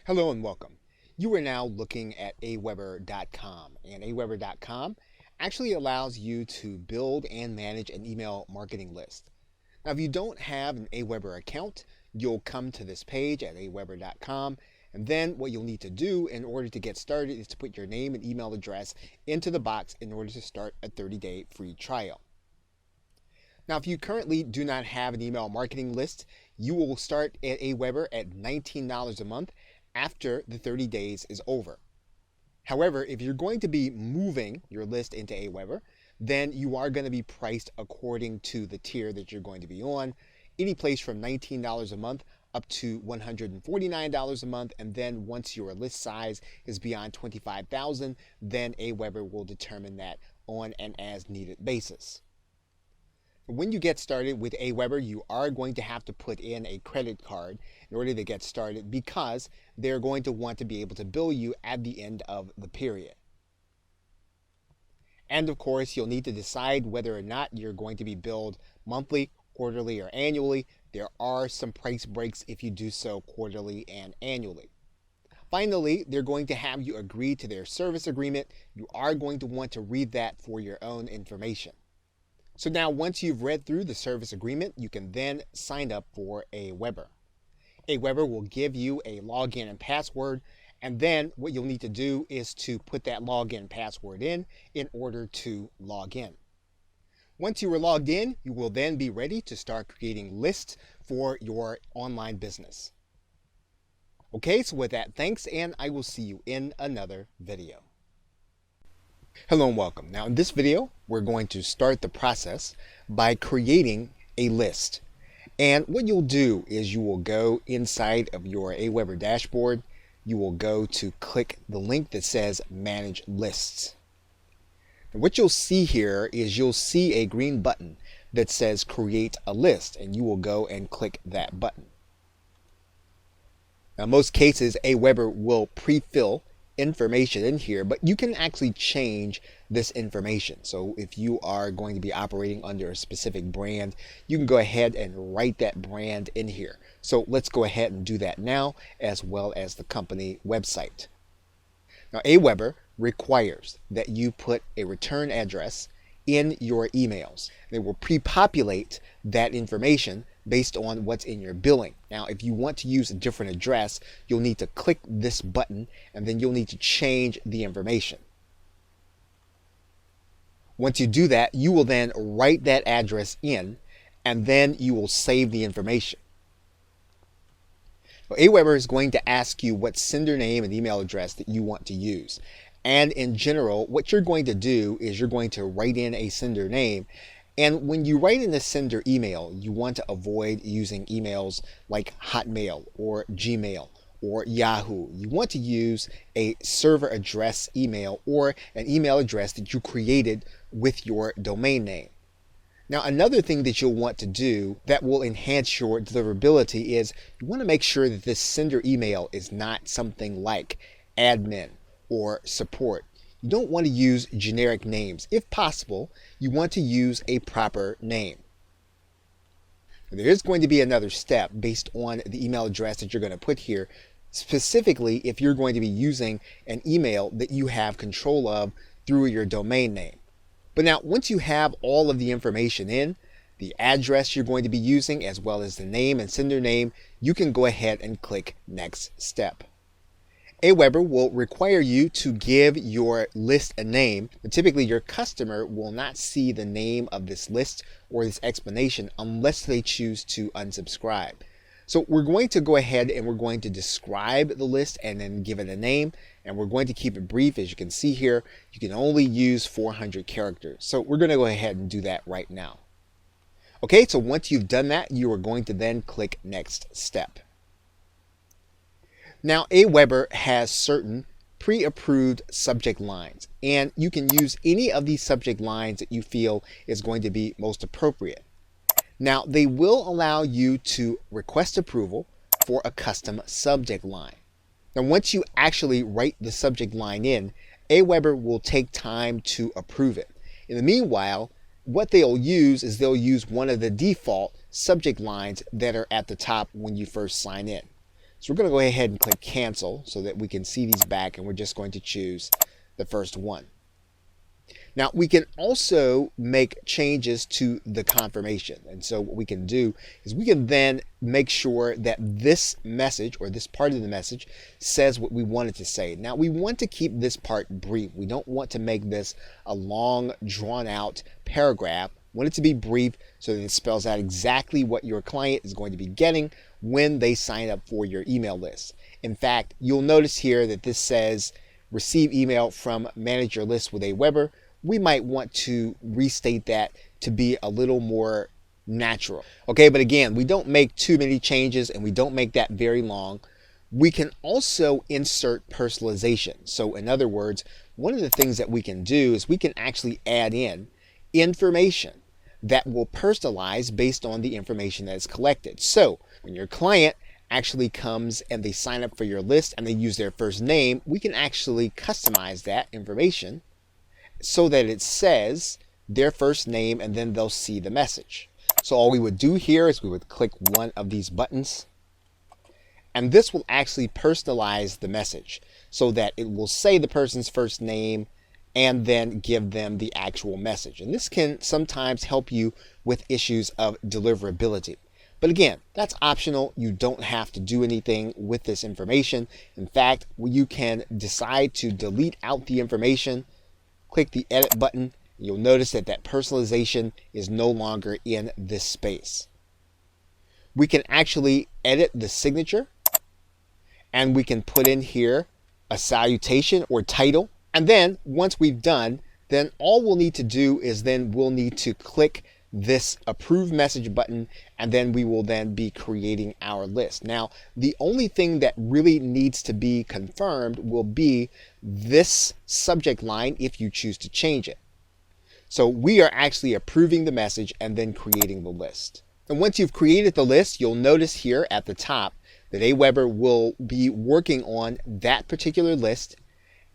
Hello and welcome. You are now looking at Aweber.com, and Aweber.com actually allows you to build and manage an email marketing list. Now, if you don't have an Aweber account, you'll come to this page at Aweber.com, and then what you'll need to do in order to get started is to put your name and email address into the box in order to start a 30-day free trial. Now, if you currently do not have an email marketing list, you will start at Aweber at $19 a month after the 30 days is over. However, if you're going to be moving your list into Aweber, then you are going to be priced according to the tier that you're going to be on, any place from $19 a month up to $149 a month, and then once your list size is beyond 25,000, then Aweber will determine that on an as-needed basis. When you get started with Aweber, you are going to have to put in a credit card in order to get started because they're going to want to be able to bill you at the end of the period. And of course, you'll need to decide whether or not you're going to be billed monthly, quarterly, or annually. There are some price breaks if you do so quarterly and annually. Finally, they're going to have you agree to their service agreement. You are going to want to read that for your own information. So now once you've read through the service agreement, you can then sign up for Aweber. Aweber will give you a login and password, and then what you'll need to do is to put that login password in order to log in. Once you are logged in, you will then be ready to start creating lists for your online business. Okay, so with that, thanks, and I will see you in another video. Hello and welcome. Now in this video, we're going to start the process by creating a list. And what you'll do is you will go inside of your Aweber dashboard. You will go to click the link that says Manage Lists. And what you'll see here is you'll see a green button that says Create a List, and you will go and click that button. Now in most cases, Aweber will pre-fill information in here, but you can actually change this information. So if you are going to be operating under a specific brand, you can go ahead and write that brand in here. So let's go ahead and do that now, as well as the company website. Now Aweber requires that you put a return address in your emails. They will pre-populate that information based on what's in your billing. Now, if you want to use a different address, you'll need to click this button and then you'll need to change the information. Once you do that, you will then write that address in and then you will save the information. Well, Aweber is going to ask you what sender name and email address that you want to use. And in general, what you're going to do is you're going to write in a sender name. And when you write in the sender email, you want to avoid using emails like Hotmail or Gmail or Yahoo. You want to use a server address email or an email address that you created with your domain name. Now, another thing that you'll want to do that will enhance your deliverability is you want to make sure that this sender email is not something like admin or support. You don't want to use generic names. If possible, you want to use a proper name. There is going to be another step based on the email address that you're going to put here, specifically if you're going to be using an email that you have control of through your domain name. But now, once you have all of the information in, the address you're going to be using, as well as the name and sender name, you can go ahead and click Next Step. Aweber will require you to give your list a name, but typically your customer will not see the name of this list or this explanation unless they choose to unsubscribe. So we're going to go ahead and we're going to describe the list and then give it a name, and we're going to keep it brief. As you can see here, you can only use 400 characters. So we're going to go ahead and do that right now. Okay, so once you've done that, you are going to then click Next Step. Now, Aweber has certain pre-approved subject lines, and you can use any of these subject lines that you feel is going to be most appropriate. Now, they will allow you to request approval for a custom subject line. Now, once you actually write the subject line in, Aweber will take time to approve it. In the meanwhile, what they'll use is they'll use one of the default subject lines that are at the top when you first sign in. So we're going to go ahead and click cancel so that we can see these back, and we're just going to choose the first one. Now we can also make changes to the confirmation. And so what we can do is we can then make sure that this message, or this part of the message, says what we want it to say. Now we want to keep this part brief. We don't want to make this a long, drawn out paragraph. We want it to be brief so that it spells out exactly what your client is going to be getting when they sign up for your email list. In fact, you'll notice here that this says receive email from manage your list with Aweber. We might want to restate that to be a little more natural. Okay, but again, we don't make too many changes and we don't make that very long. We can also insert personalization. So in other words, one of the things that we can do is we can actually add in information that will personalize based on the information that is collected. So when your client actually comes and they sign up for your list and they use their first name, we can actually customize that information so that it says their first name, and then they'll see the message. So all we would do here is we would click one of these buttons, and this will actually personalize the message so that it will say the person's first name and then give them the actual message. And this can sometimes help you with issues of deliverability. But again, that's optional. You don't have to do anything with this information. In fact, you can decide to delete out the information. Click the edit button. You'll notice that that personalization is no longer in this space. We can actually edit the signature, and we can put in here a salutation or title. And then once we've done, then all we'll need to do is then we'll need to click this approve message button, and then we will then be creating our list. Now, the only thing that really needs to be confirmed will be this subject line if you choose to change it. So we are actually approving the message and then creating the list. And once you've created the list, you'll notice here at the top that Aweber will be working on that particular list,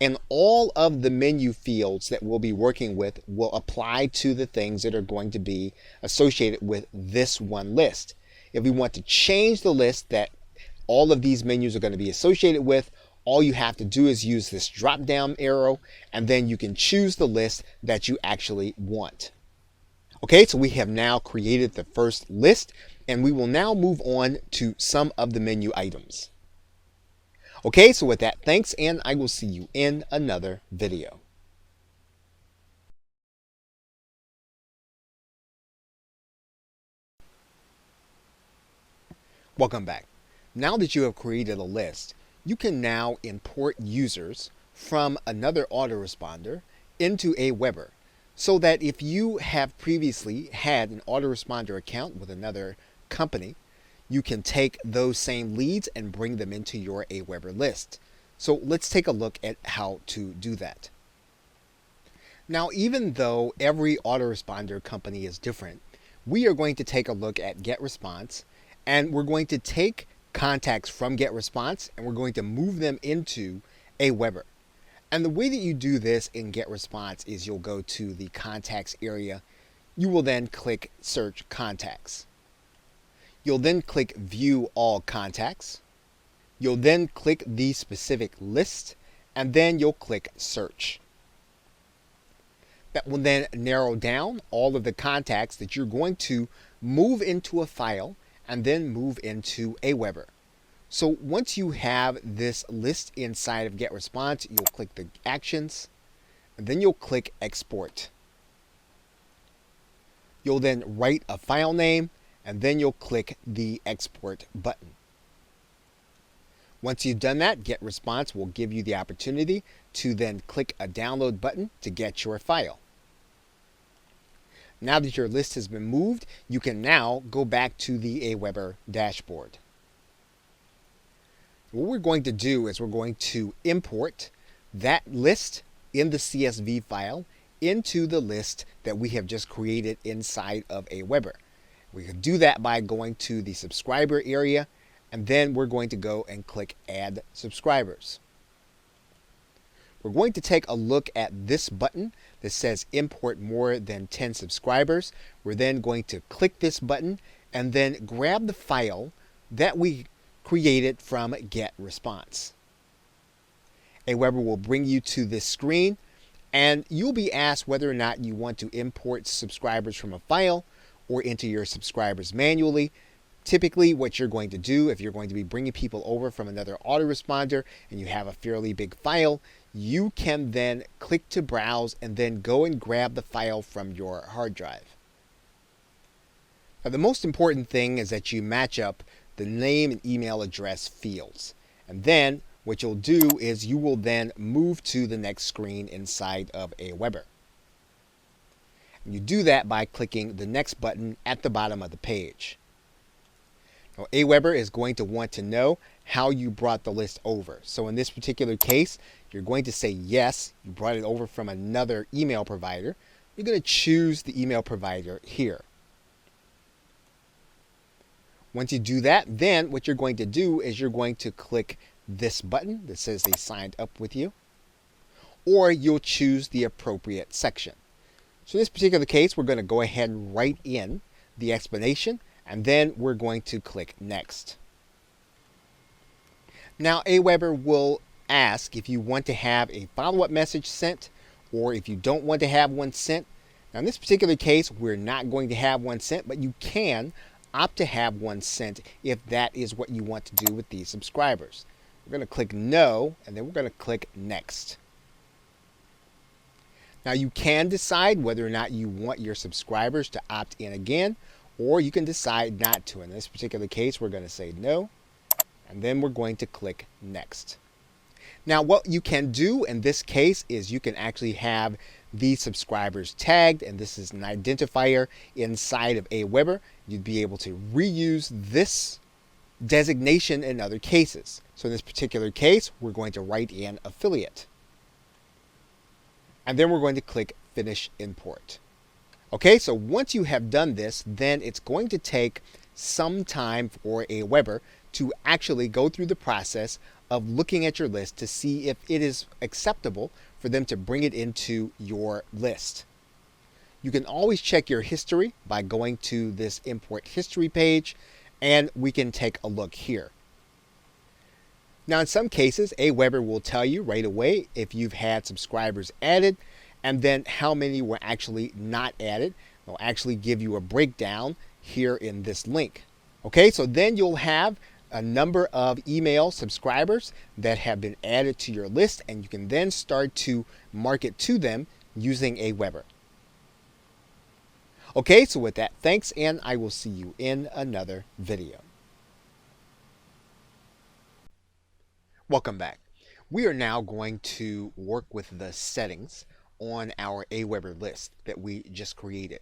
and all of the menu fields that we'll be working with will apply to the things that are going to be associated with this one list. If we want to change the list that all of these menus are going to be associated with, all you have to do is use this drop down arrow, and then you can choose the list that you actually want. Okay, so we have now created the first list, and we will now move on to some of the menu items. Okay, so with that, thanks, and I will see you in another video. Welcome back. Now that you have created a list, you can now import users from another autoresponder into Aweber, so that if you have previously had an autoresponder account with another company, you can take those same leads and bring them into your Aweber list. So let's take a look at how to do that. Now, even though every autoresponder company is different, we are going to take a look at GetResponse, and we're going to take contacts from GetResponse and we're going to move them into Aweber. And the way that you do this in GetResponse is you'll go to the contacts area. You will then click search contacts. You'll then click view all contacts. You'll then click the specific list, and then you'll click search. That will then narrow down all of the contacts that you're going to move into a file and then move into Aweber. So once you have this list inside of GetResponse, you'll click the actions, and then you'll click export. You'll then write a file name, and then you'll click the export button. Once you've done that, GetResponse will give you the opportunity to then click a download button to get your file. Now that your list has been moved, you can now go back to the Aweber dashboard. What we're going to do is we're going to import that list in the CSV file into the list that we have just created inside of Aweber. We can do that by going to the subscriber area, and then we're going to go and click add subscribers. We're going to take a look at this button that says import more than 10 subscribers. We're then going to click this button and then grab the file that we created from Get Response. Aweber will bring you to this screen, and you'll be asked whether or not you want to import subscribers from a file or into your subscribers manually. Typically, what you're going to do, if you're going to be bringing people over from another autoresponder and you have a fairly big file, you can then click to browse and then go and grab the file from your hard drive. Now, the most important thing is that you match up the name and email address fields. And then what you'll do is you will then move to the next screen inside of Aweber. And you do that by clicking the next button at the bottom of the page. Now, Aweber is going to want to know how you brought the list over. So in this particular case, you're going to say yes, you brought it over from another email provider. You're going to choose the email provider here. Once you do that, then what you're going to do is you're going to click this button that says they signed up with you, or you'll choose the appropriate section. So in this particular case, we're going to go ahead and write in the explanation, and then we're going to click Next. Now, Aweber will ask if you want to have a follow-up message sent or if you don't want to have one sent. Now, in this particular case, we're not going to have one sent, but you can opt to have one sent if that is what you want to do with these subscribers. We're going to click No, and then we're going to click Next. Now, you can decide whether or not you want your subscribers to opt in again, or you can decide not to. In this particular case, we're going to say no, and then we're going to click Next. Now, what you can do in this case is you can actually have these subscribers tagged, and this is an identifier inside of Aweber. You'd be able to reuse this designation in other cases. So in this particular case, we're going to write in affiliate. And then we're going to click Finish Import. Okay, so once you have done this, then it's going to take some time for Aweber to actually go through the process of looking at your list to see if it is acceptable for them to bring it into your list. You can always check your history by going to this Import History page, and we can take a look here. Now, in some cases, Aweber will tell you right away if you've had subscribers added and then how many were actually not added. They'll actually give you a breakdown here in this link. Okay, so then you'll have a number of email subscribers that have been added to your list, and you can then start to market to them using Aweber. Okay, so with that, thanks, and I will see you in another video. Welcome back. We are now going to work with the settings on our Aweber list that we just created.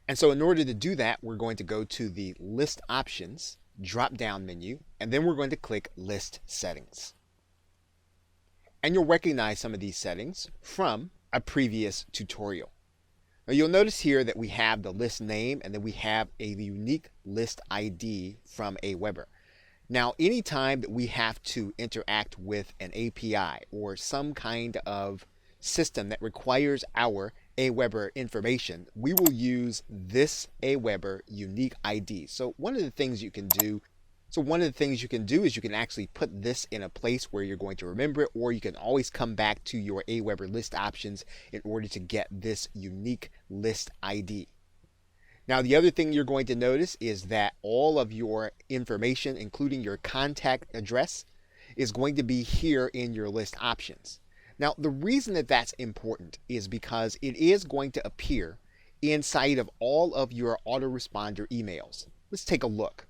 And so in order to do that, we're going to go to the List Options drop-down menu, and then we're going to click List Settings. And you'll recognize some of these settings from a previous tutorial. Now you'll notice here that we have the list name, and then we have a unique list ID from Aweber. Now, anytime that we have to interact with an API or some kind of system that requires our Aweber information, we will use this Aweber unique ID. So one of the things you can do is you can actually put this in a place where you're going to remember it, or you can always come back to your Aweber list options in order to get this unique list ID. Now, the other thing you're going to notice is that all of your information, including your contact address, is going to be here in your list options. Now, the reason that that's important is because it is going to appear inside of all of your autoresponder emails. Let's take a look.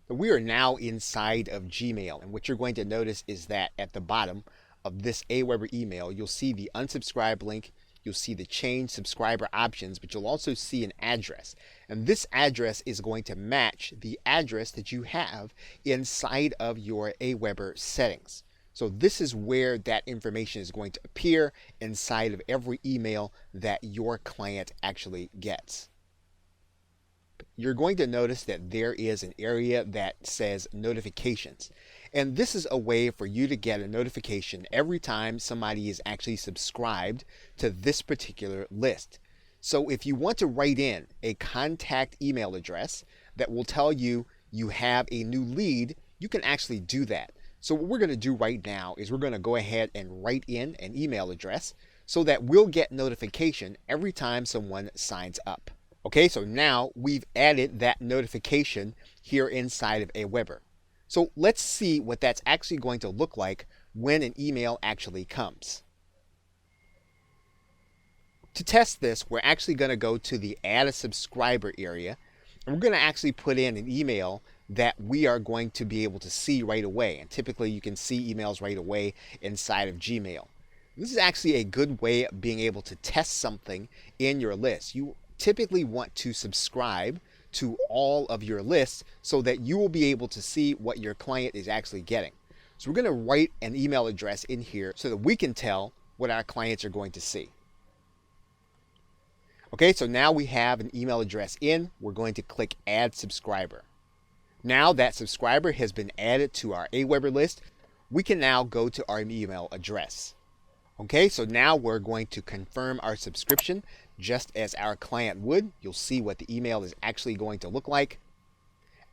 We are now inside of Gmail, and what you're going to notice is that at the bottom of this Aweber email, you'll see the unsubscribe link, you'll see the change subscriber options, but you'll also see an address. And this address is going to match the address that you have inside of your Aweber settings. So this is where that information is going to appear inside of every email that your client actually gets. You're going to notice that there is an area that says notifications. And this is a way for you to get a notification every time somebody is actually subscribed to this particular list. So if you want to write in a contact email address that will tell you you have a new lead you can actually do that. So what we're going to do right now is we're going to go ahead and write in an email address so that we'll get notification every time someone signs up. Okay, so now we've added that notification here inside of Aweber. So let's see what that's actually going to look like when an email actually comes. To test this, we're actually going to go to the Add a Subscriber area, and we're going to actually put in an email that we are going to be able to see right away. And typically you can see emails right away inside of Gmail. This is actually a good way of being able to test something in your list. You typically want to subscribe to all of your lists so that you will be able to see what your client is actually getting. So we're going to write an email address in here so that we can tell what our clients are going to see. Okay, so now we have an email address in. We're going to click Add Subscriber. Now that subscriber has been added to our Aweber list, we can now go to our email address. Okay, so now we're going to confirm our subscription just as our client would. You'll see what the email is actually going to look like.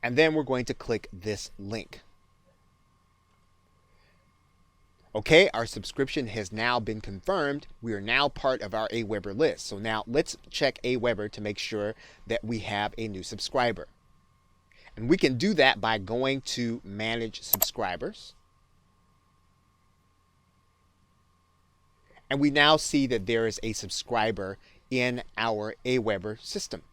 And then we're going to click this link. Okay, our subscription has now been confirmed. We are now part of our Aweber list. So now let's check Aweber to make sure that we have a new subscriber. And we can do that by going to Manage Subscribers. And we now see that there is a subscriber in our Aweber system.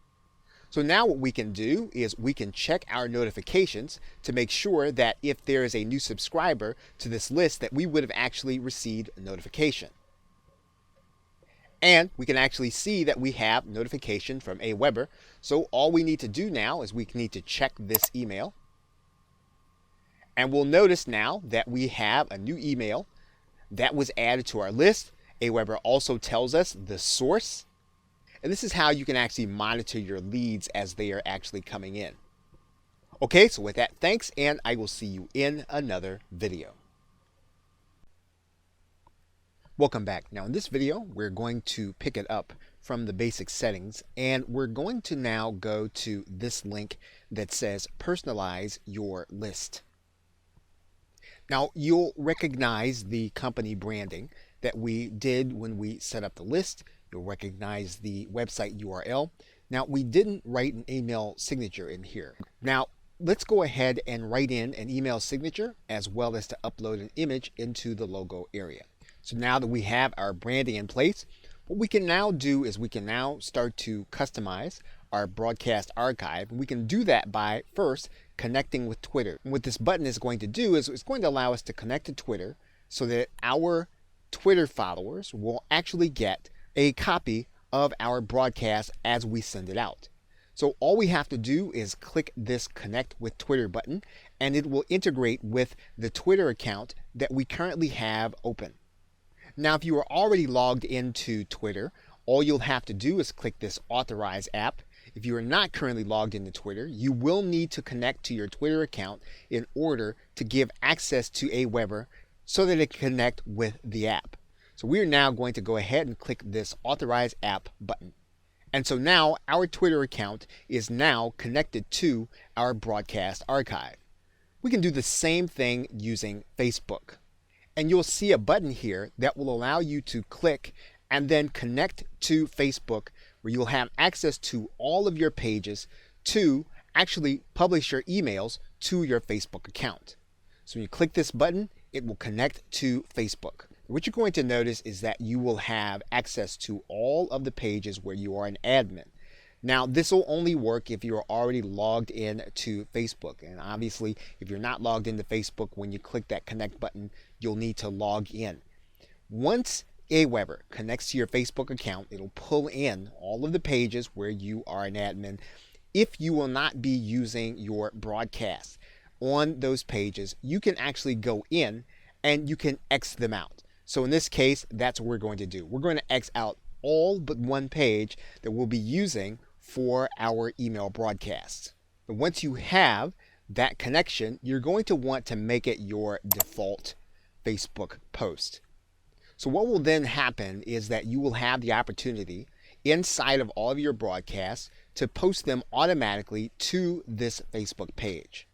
So now what we can do is we can check our notifications to make sure that if there is a new subscriber to this list that we would have actually received a notification. And we can actually see that we have notification from Aweber. So all we need to do now is we need to check this email. And we'll notice now that we have a new email that was added to our list. Aweber also tells us the source. And this is how you can actually monitor your leads as they are actually coming in. Okay, so with that, thanks, and I will see you in another video. Welcome back. Now in this video, we're going to pick it up from the basic settings, and we're going to now go to this link that says Personalize Your List. Now you'll recognize the company branding that we did when we set up the list. You'll recognize the website URL. Now, we didn't write an email signature in here. Now, let's go ahead and write in an email signature as well as to upload an image into the logo area. So now that we have our branding in place, what we can now do is we can now start to customize our broadcast archive. We can do that by first connecting with Twitter. And what this button is going to do is it's going to allow us to connect to Twitter so that our Twitter followers will actually get a copy of our broadcast as we send it out. So all we have to do is click this Connect with Twitter button, and it will integrate with the Twitter account that we currently have open. Now, if you are already logged into Twitter, all you'll have to do is click this Authorize app. If you are not currently logged into Twitter, you will need to connect to your Twitter account in order to give access to Aweber so that it can connect with the app. So we are now going to go ahead and click this Authorize App button. And so now our Twitter account is now connected to our broadcast archive. We can do the same thing using Facebook. And you'll see a button here that will allow you to click and then connect to Facebook, where you'll have access to all of your pages to actually publish your emails to your Facebook account. So when you click this button, it will connect to Facebook. What you're going to notice is that you will have access to all of the pages where you are an admin. Now, this will only work if you're already logged in to Facebook. And obviously, if you're not logged into Facebook, when you click that connect button, you'll need to log in. Once Aweber connects to your Facebook account, it'll pull in all of the pages where you are an admin. If you will not be using your broadcast on those pages, you can actually go in and you can X them out. So in this case, that's what we're going to do. We're going to X out all but one page that we'll be using for our email broadcasts. But once you have that connection, you're going to want to make it your default Facebook post. So what will then happen is that you will have the opportunity inside of all of your broadcasts to post them automatically to this Facebook page.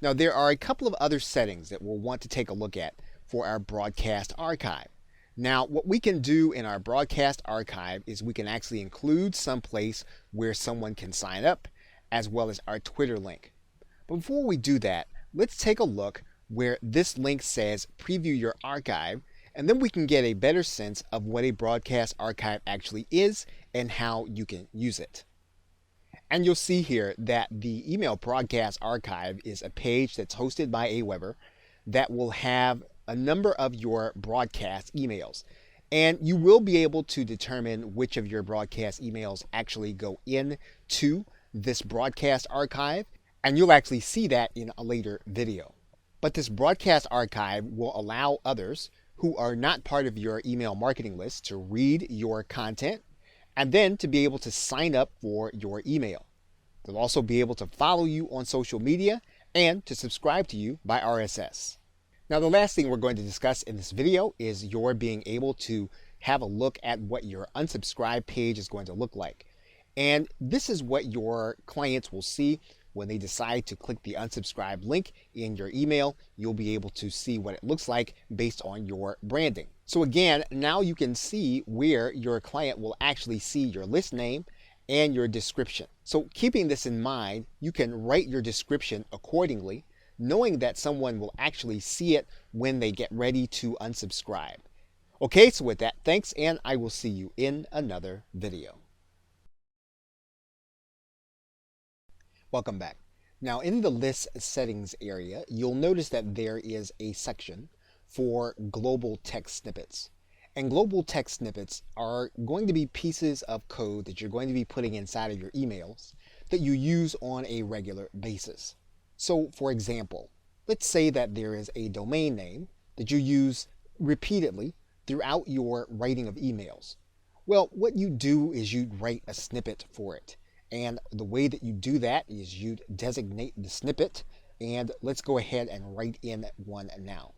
Now, there are a couple of other settings that we'll want to take a look at for our broadcast archive. Now, what we can do in our broadcast archive is we can actually include some place where someone can sign up, as well as our Twitter link. But before we do that, let's take a look where this link says preview your archive, and then we can get a better sense of what a broadcast archive actually is and how you can use it. And you'll see here that the email broadcast archive is a page that's hosted by Aweber that will have a number of your broadcast emails. And you will be able to determine which of your broadcast emails actually go into this broadcast archive. And you'll actually see that in a later video. But this broadcast archive will allow others who are not part of your email marketing list to read your content and then to be able to sign up for your email. They'll also be able to follow you on social media and to subscribe to you by RSS. Now, the last thing we're going to discuss in this video is your being able to have a look at what your unsubscribe page is going to look like. And this is what your clients will see when they decide to click the unsubscribe link in your email. You'll be able to see what it looks like based on your branding. So again, now you can see where your client will actually see your list name and your description. So keeping this in mind, you can write your description accordingly, knowing that someone will actually see it when they get ready to unsubscribe. Okay, so with that, thanks, and I will see you in another video. Welcome back. Now, in the list settings area, you'll notice that there is a section for global text snippets. And global text snippets are going to be pieces of code that you're going to be putting inside of your emails that you use on a regular basis. So, for example, let's say that there is a domain name that you use repeatedly throughout your writing of emails. Well, what you do is you'd write a snippet for it. And the way that you do that is you'd designate the snippet, and let's go ahead and write in one now.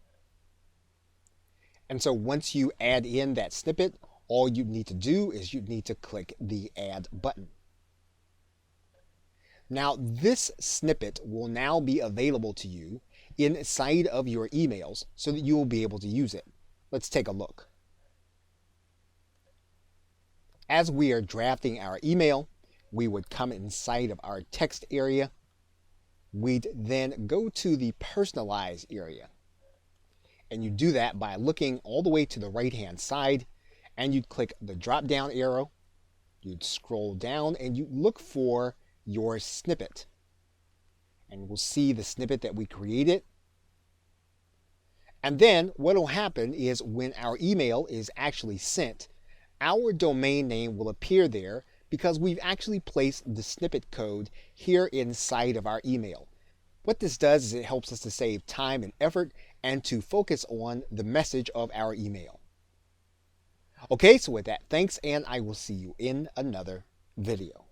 And so once you add in that snippet, all you need to do is you need to click the add button. Now this snippet will now be available to you inside of your emails so that you will be able to use it. Let's take a look. As we are drafting our email, we would come inside of our text area. We'd then go to the personalize area. And you do that by looking all the way to the right-hand side, and you'd click the drop-down arrow. You'd scroll down and you look for your snippet. And we'll see the snippet that we created. And then what will happen is when our email is actually sent, our domain name will appear there because we've actually placed the snippet code here inside of our email. What this does is it helps us to save time and effort and to focus on the message of our email. Okay, so with that, thanks, and I will see you in another video.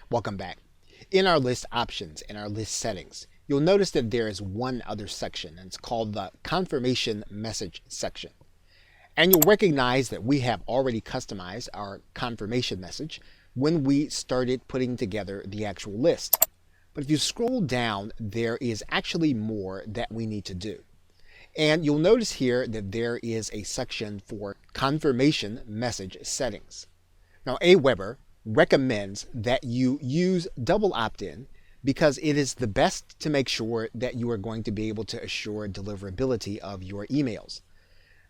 Welcome back. In our list options and our list settings, you'll notice that there is one other section, and it's called the confirmation message section. And you'll recognize that we have already customized our confirmation message when we started putting together the actual list. But if you scroll down, there is actually more that we need to do. And you'll notice here that there is a section for confirmation message settings. Now, Aweber recommends that you use double opt-in because it is the best to make sure that you are going to be able to assure deliverability of your emails.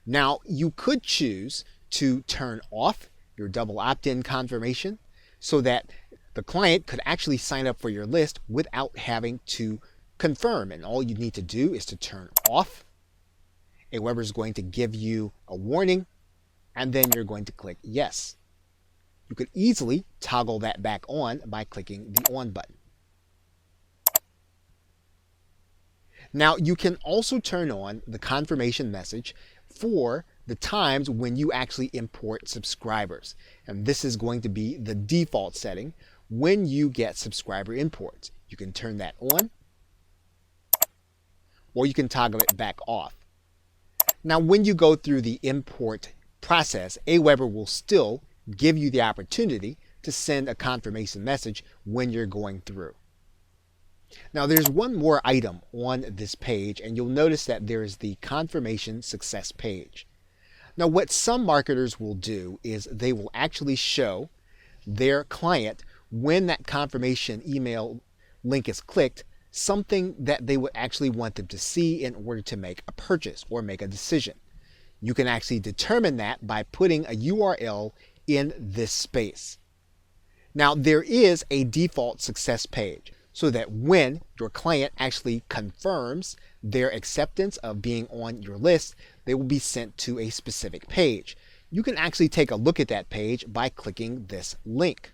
Now, you could choose to turn off your double opt-in confirmation so that the client could actually sign up for your list without having to confirm. And all you need to do is to turn off. Aweber is going to give you a warning, and then you're going to click yes. You could easily toggle that back on by clicking the on button. Now, you can also turn on the confirmation message for the times when you actually import subscribers. And this is going to be the default setting when you get subscriber imports. You can turn that on, or you can toggle it back off. Now, when you go through the import process, Aweber will still give you the opportunity to send a confirmation message when you're going through. Now there's one more item on this page, and you'll notice that there is the confirmation success page. Now what some marketers will do is they will actually show their client, when that confirmation email link is clicked, something that they would actually want them to see in order to make a purchase or make a decision. You can actually determine that by putting a URL in this space. Now there is a default success page, so that when your client actually confirms their acceptance of being on your list, they will be sent to a specific page. You can actually take a look at that page by clicking this link.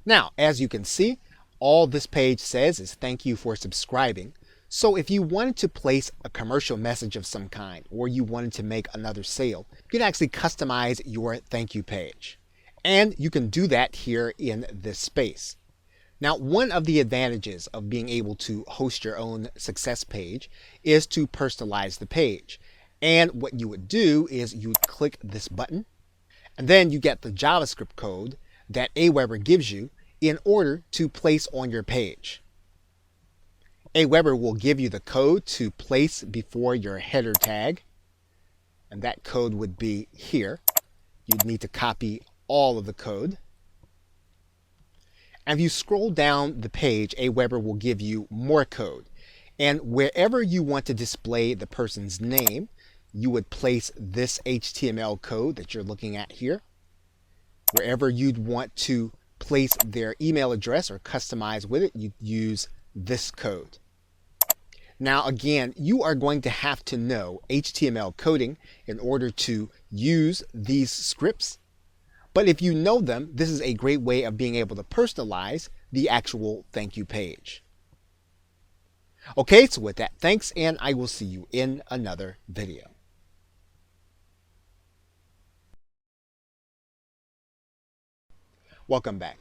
Now, as you can see, all this page says is thank you for subscribing. So if you wanted to place a commercial message of some kind, or you wanted to make another sale, you can actually customize your thank you page. And you can do that here in this space. Now, one of the advantages of being able to host your own success page is to personalize the page. And what you would do is you would click this button, and then you get the JavaScript code that Aweber gives you in order to place on your page. Aweber will give you the code to place before your header tag, and that code would be here. You'd need to copy all of the code. And if you scroll down the page, Aweber will give you more code. And wherever you want to display the person's name, you would place this HTML code that you're looking at here. Wherever you'd want to place their email address or customize with it, you'd use this code. Now again, you are going to have to know HTML coding in order to use these scripts. But if you know them, this is a great way of being able to personalize the actual thank you page. Okay, so with that, thanks, and I will see you in another video. Welcome back.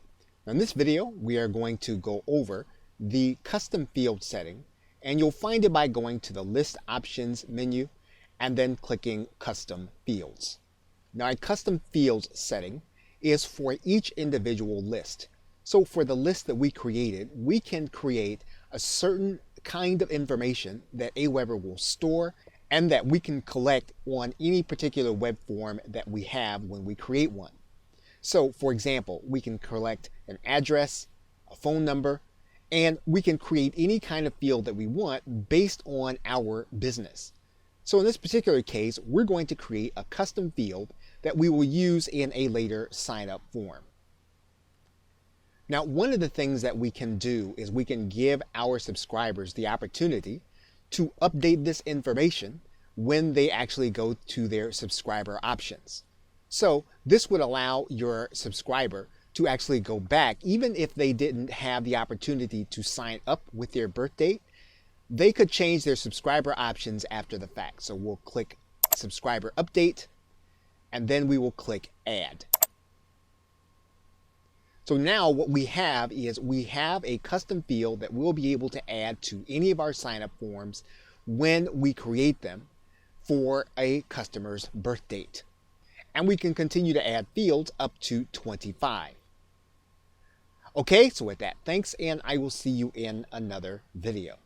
Now in this video, we are going to go over the custom field setting, and you'll find it by going to the List Options menu and then clicking Custom Fields. Now a custom fields setting is for each individual list. So for the list that we created, we can create a certain kind of information that Aweber will store and that we can collect on any particular web form that we have when we create one. So for example, we can collect an address, a phone number, and we can create any kind of field that we want based on our business. So in this particular case, we're going to create a custom field that we will use in a later sign-up form. Now, one of the things that we can do is we can give our subscribers the opportunity to update this information when they actually go to their subscriber options. So this would allow your subscriber to actually go back, even if they didn't have the opportunity to sign up with their birth date. They could change their subscriber options after the fact. So we'll click Subscriber Update, and then we will click Add. So now what we have is we have a custom field that we'll be able to add to any of our sign-up forms when we create them for a customer's birth date. And we can continue to add fields up to 25. Okay, so with that, thanks, and I will see you in another video.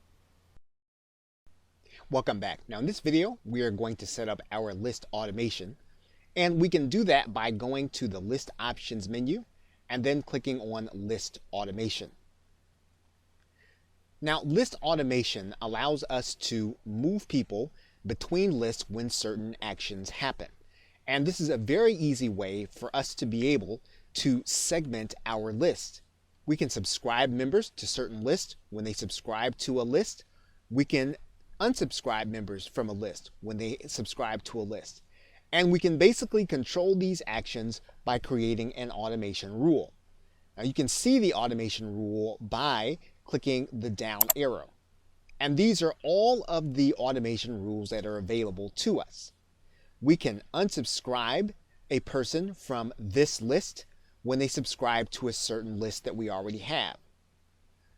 Welcome back. Now in this video, we are going to set up our list automation, and we can do that by going to the List Options menu and then clicking on List Automation. Now list automation allows us to move people between lists when certain actions happen. And this is a very easy way for us to be able to segment our list. We can subscribe members to certain lists when they subscribe to a list. We can unsubscribe members from a list when they subscribe to a list. And we can basically control these actions by creating an automation rule. Now you can see the automation rule by clicking the down arrow. And these are all of the automation rules that are available to us. We can unsubscribe a person from this list when they subscribe to a certain list that we already have.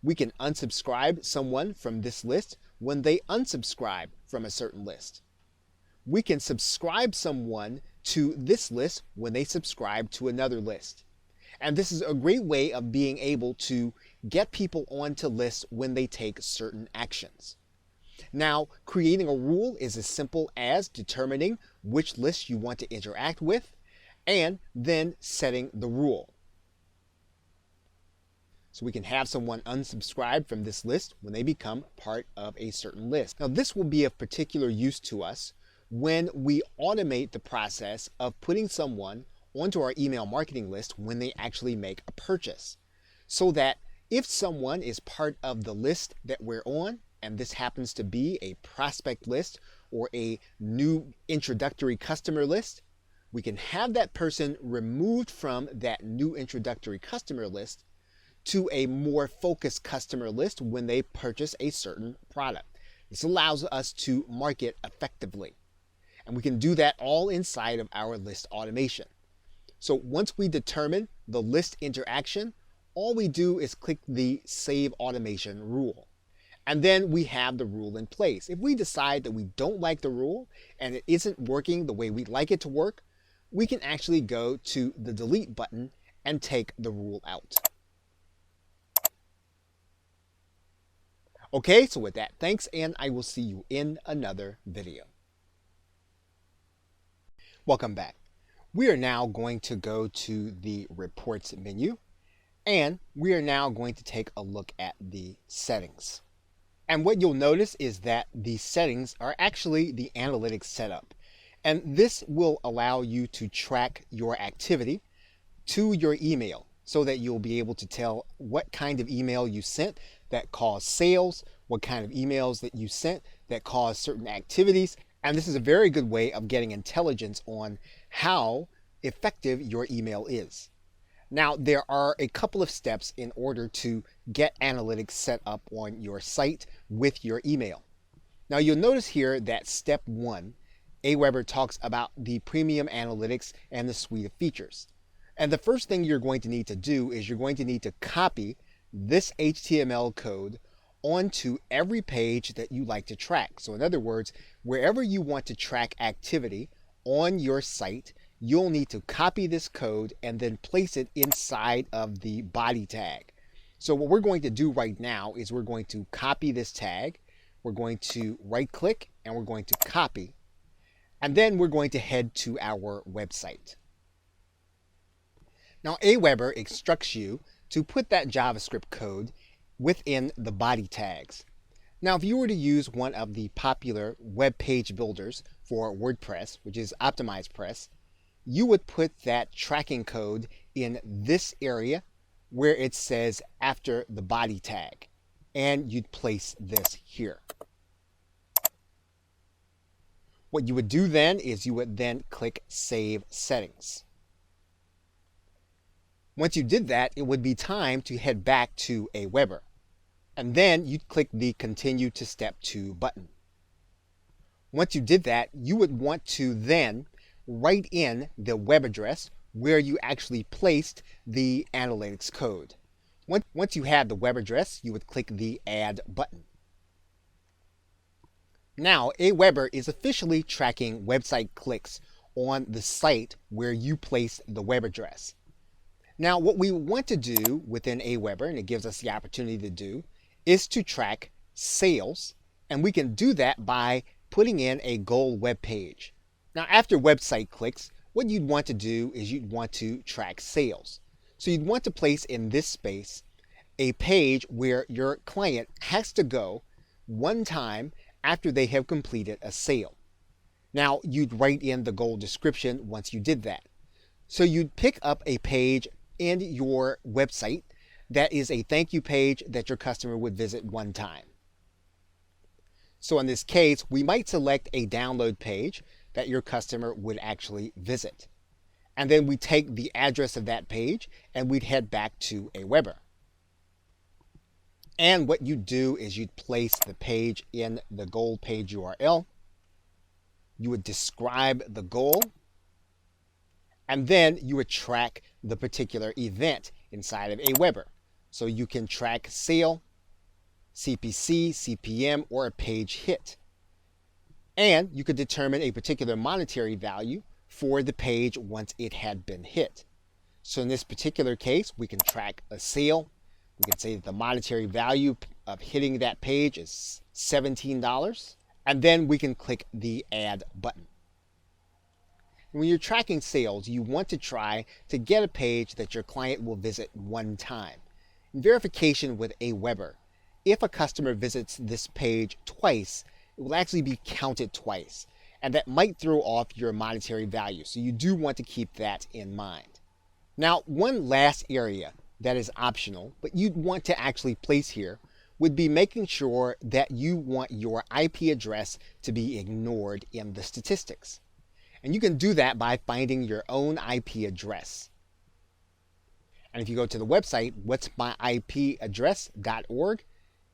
We can unsubscribe someone from this list when they unsubscribe from a certain list. We can subscribe someone to this list when they subscribe to another list. And this is a great way of being able to get people onto lists when they take certain actions. Now, creating a rule is as simple as determining which list you want to interact with and then setting the rule. So we can have someone unsubscribe from this list when they become part of a certain list. Now, this will be of particular use to us when we automate the process of putting someone onto our email marketing list when they actually make a purchase. So that if someone is part of the list that we're on, and this happens to be a prospect list or a new introductory customer list, we can have that person removed from that new introductory customer list to a more focused customer list when they purchase a certain product. This allows us to market effectively. And we can do that all inside of our list automation. So once we determine the list interaction, all we do is click the Save Automation rule. And then we have the rule in place. If we decide that we don't like the rule and it isn't working the way we'd like it to work, we can actually go to the Delete button and take the rule out. Okay, so with that, thanks, and I will see you in another video. Welcome back. We are now going to go to the Reports menu, and we are now going to take a look at the settings. And what you'll notice is that the settings are actually the analytics setup. And this will allow you to track your activity to your email so that you'll be able to tell what kind of email you sent that caused sales, what kind of emails that you sent that caused certain activities. And this is a very good way of getting intelligence on how effective your email is. Now, there are a couple of steps in order to get analytics set up on your site with your email. Now, you'll notice here that step 1, Aweber talks about the premium analytics and the suite of features. And the first thing you're going to need to do is you're going to need to copy this HTML code onto every page that you like to track. So in other words, wherever you want to track activity on your site, you'll need to copy this code and then place it inside of the body tag. So what we're going to do right now is we're going to copy this tag, we're going to right click, and we're going to copy, and then we're going to head to our website. Now, Aweber instructs you to put that JavaScript code within the body tags. Now, if you were to use one of the popular web page builders for WordPress, which is OptimizePress, you would put that tracking code in this area where it says after the body tag, and you'd place this here. What you would do then is you would then click Save Settings. Once you did that, it would be time to head back to Aweber. And then you'd click the Continue to Step 2 button. Once you did that, you would want to then write in the web address where you actually placed the analytics code. Once you had the web address, you would click the Add button. Now, Aweber is officially tracking website clicks on the site where you placed the web address. Now, what we want to do within Aweber, and it gives us the opportunity to do, is to track sales, and we can do that by putting in a goal web page. Now, after website clicks, what you'd want to do is you'd want to track sales. So you'd want to place in this space a page where your client has to go one time after they have completed a sale. Now, you'd write in the goal description once you did that. So you'd pick up a page in your website that is a thank you page that your customer would visit one time. So in this case, we might select a download page that your customer would actually visit. And then we take the address of that page and we'd head back to Aweber. And what you do is you'd place the page in the goal page URL. You would describe the goal, and then you would track the particular event inside of Aweber. So you can track sale, CPC, CPM, or a page hit. And you could determine a particular monetary value for the page once it had been hit. So in this particular case, we can track a sale, We can say that the monetary value of hitting that page is $17. And then we can click the Add button. When you're tracking sales, you want to try to get a page that your client will visit one time. In verification with Aweber, if a customer visits this page twice, it will actually be counted twice, and that might throw off your monetary value, so you do want to keep that in mind. Now, one last area that is optional, but you'd want to actually place here, would be making sure that you want your IP address to be ignored in the statistics. And you can do that by finding your own IP address. And if you go to the website, what'smyipaddress.org,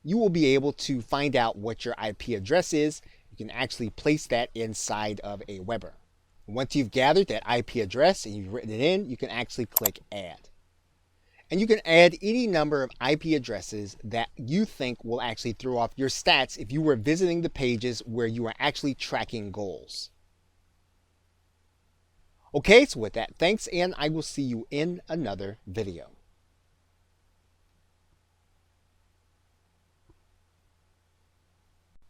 you will be able to find out what your IP address is. You can actually place that inside of Aweber. Once you've gathered that IP address and you've written it in, you can actually click Add. And you can add any number of IP addresses that you think will actually throw off your stats if you were visiting the pages where you are actually tracking goals. Okay, so with that, thanks, and I will see you in another video.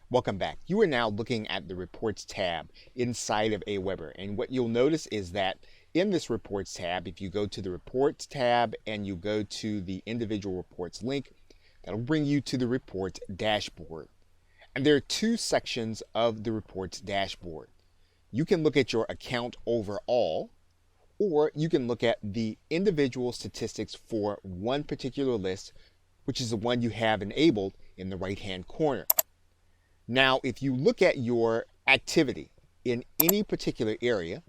Welcome back. You are now looking at the Reports tab inside of Aweber, and what you'll notice is that in this Reports tab, if you go to the Reports tab and you go to the Individual Reports link, that'll bring you to the Reports dashboard. And there are two sections of the Reports dashboard. You can look at your account overall, or you can look at the individual statistics for one particular list, which is the one you have enabled in the right-hand corner. Now, if you look at your activity in any particular area,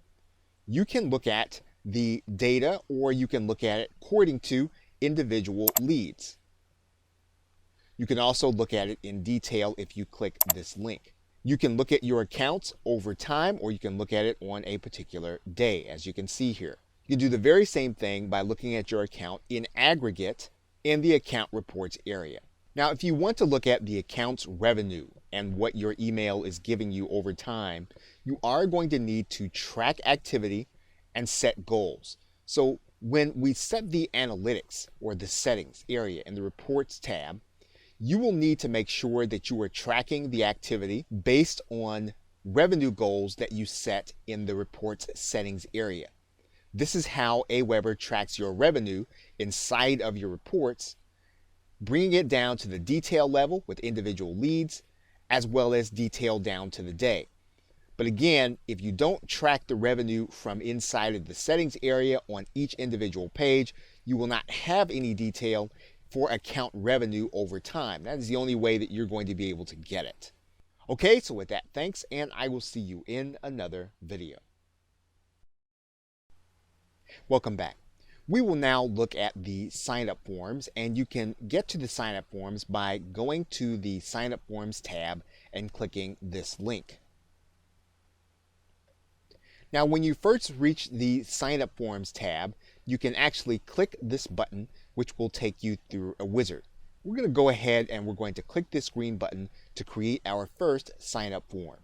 you can look at the data, or you can look at it according to individual leads. You can also look at it in detail if you click this link. You can look at your accounts over time, or you can look at it on a particular day, as you can see here. You can do the very same thing by looking at your account in aggregate in the account reports area. Now, if you want to look at the account's revenue and what your email is giving you over time, you are going to need to track activity and set goals. So when we set the analytics or the settings area in the reports tab, you will need to make sure that you are tracking the activity based on revenue goals that you set in the reports settings area. This is how Aweber tracks your revenue inside of your reports, bringing it down to the detail level with individual leads, as well as detail down to the day. But again, if you don't track the revenue from inside of the settings area on each individual page, you will not have any detail for account revenue over time. That is the only way that you're going to be able to get it. Okay, so with that, thanks, and I will see you in another video. Welcome back. We will now look at the sign-up forms, and you can get to the sign-up forms by going to the sign-up forms tab and clicking this link. Now, when you first reach the sign-up forms tab, you can actually click this button, which will take you through a wizard. We're going to go ahead and we're going to click this green button to create our first sign-up form.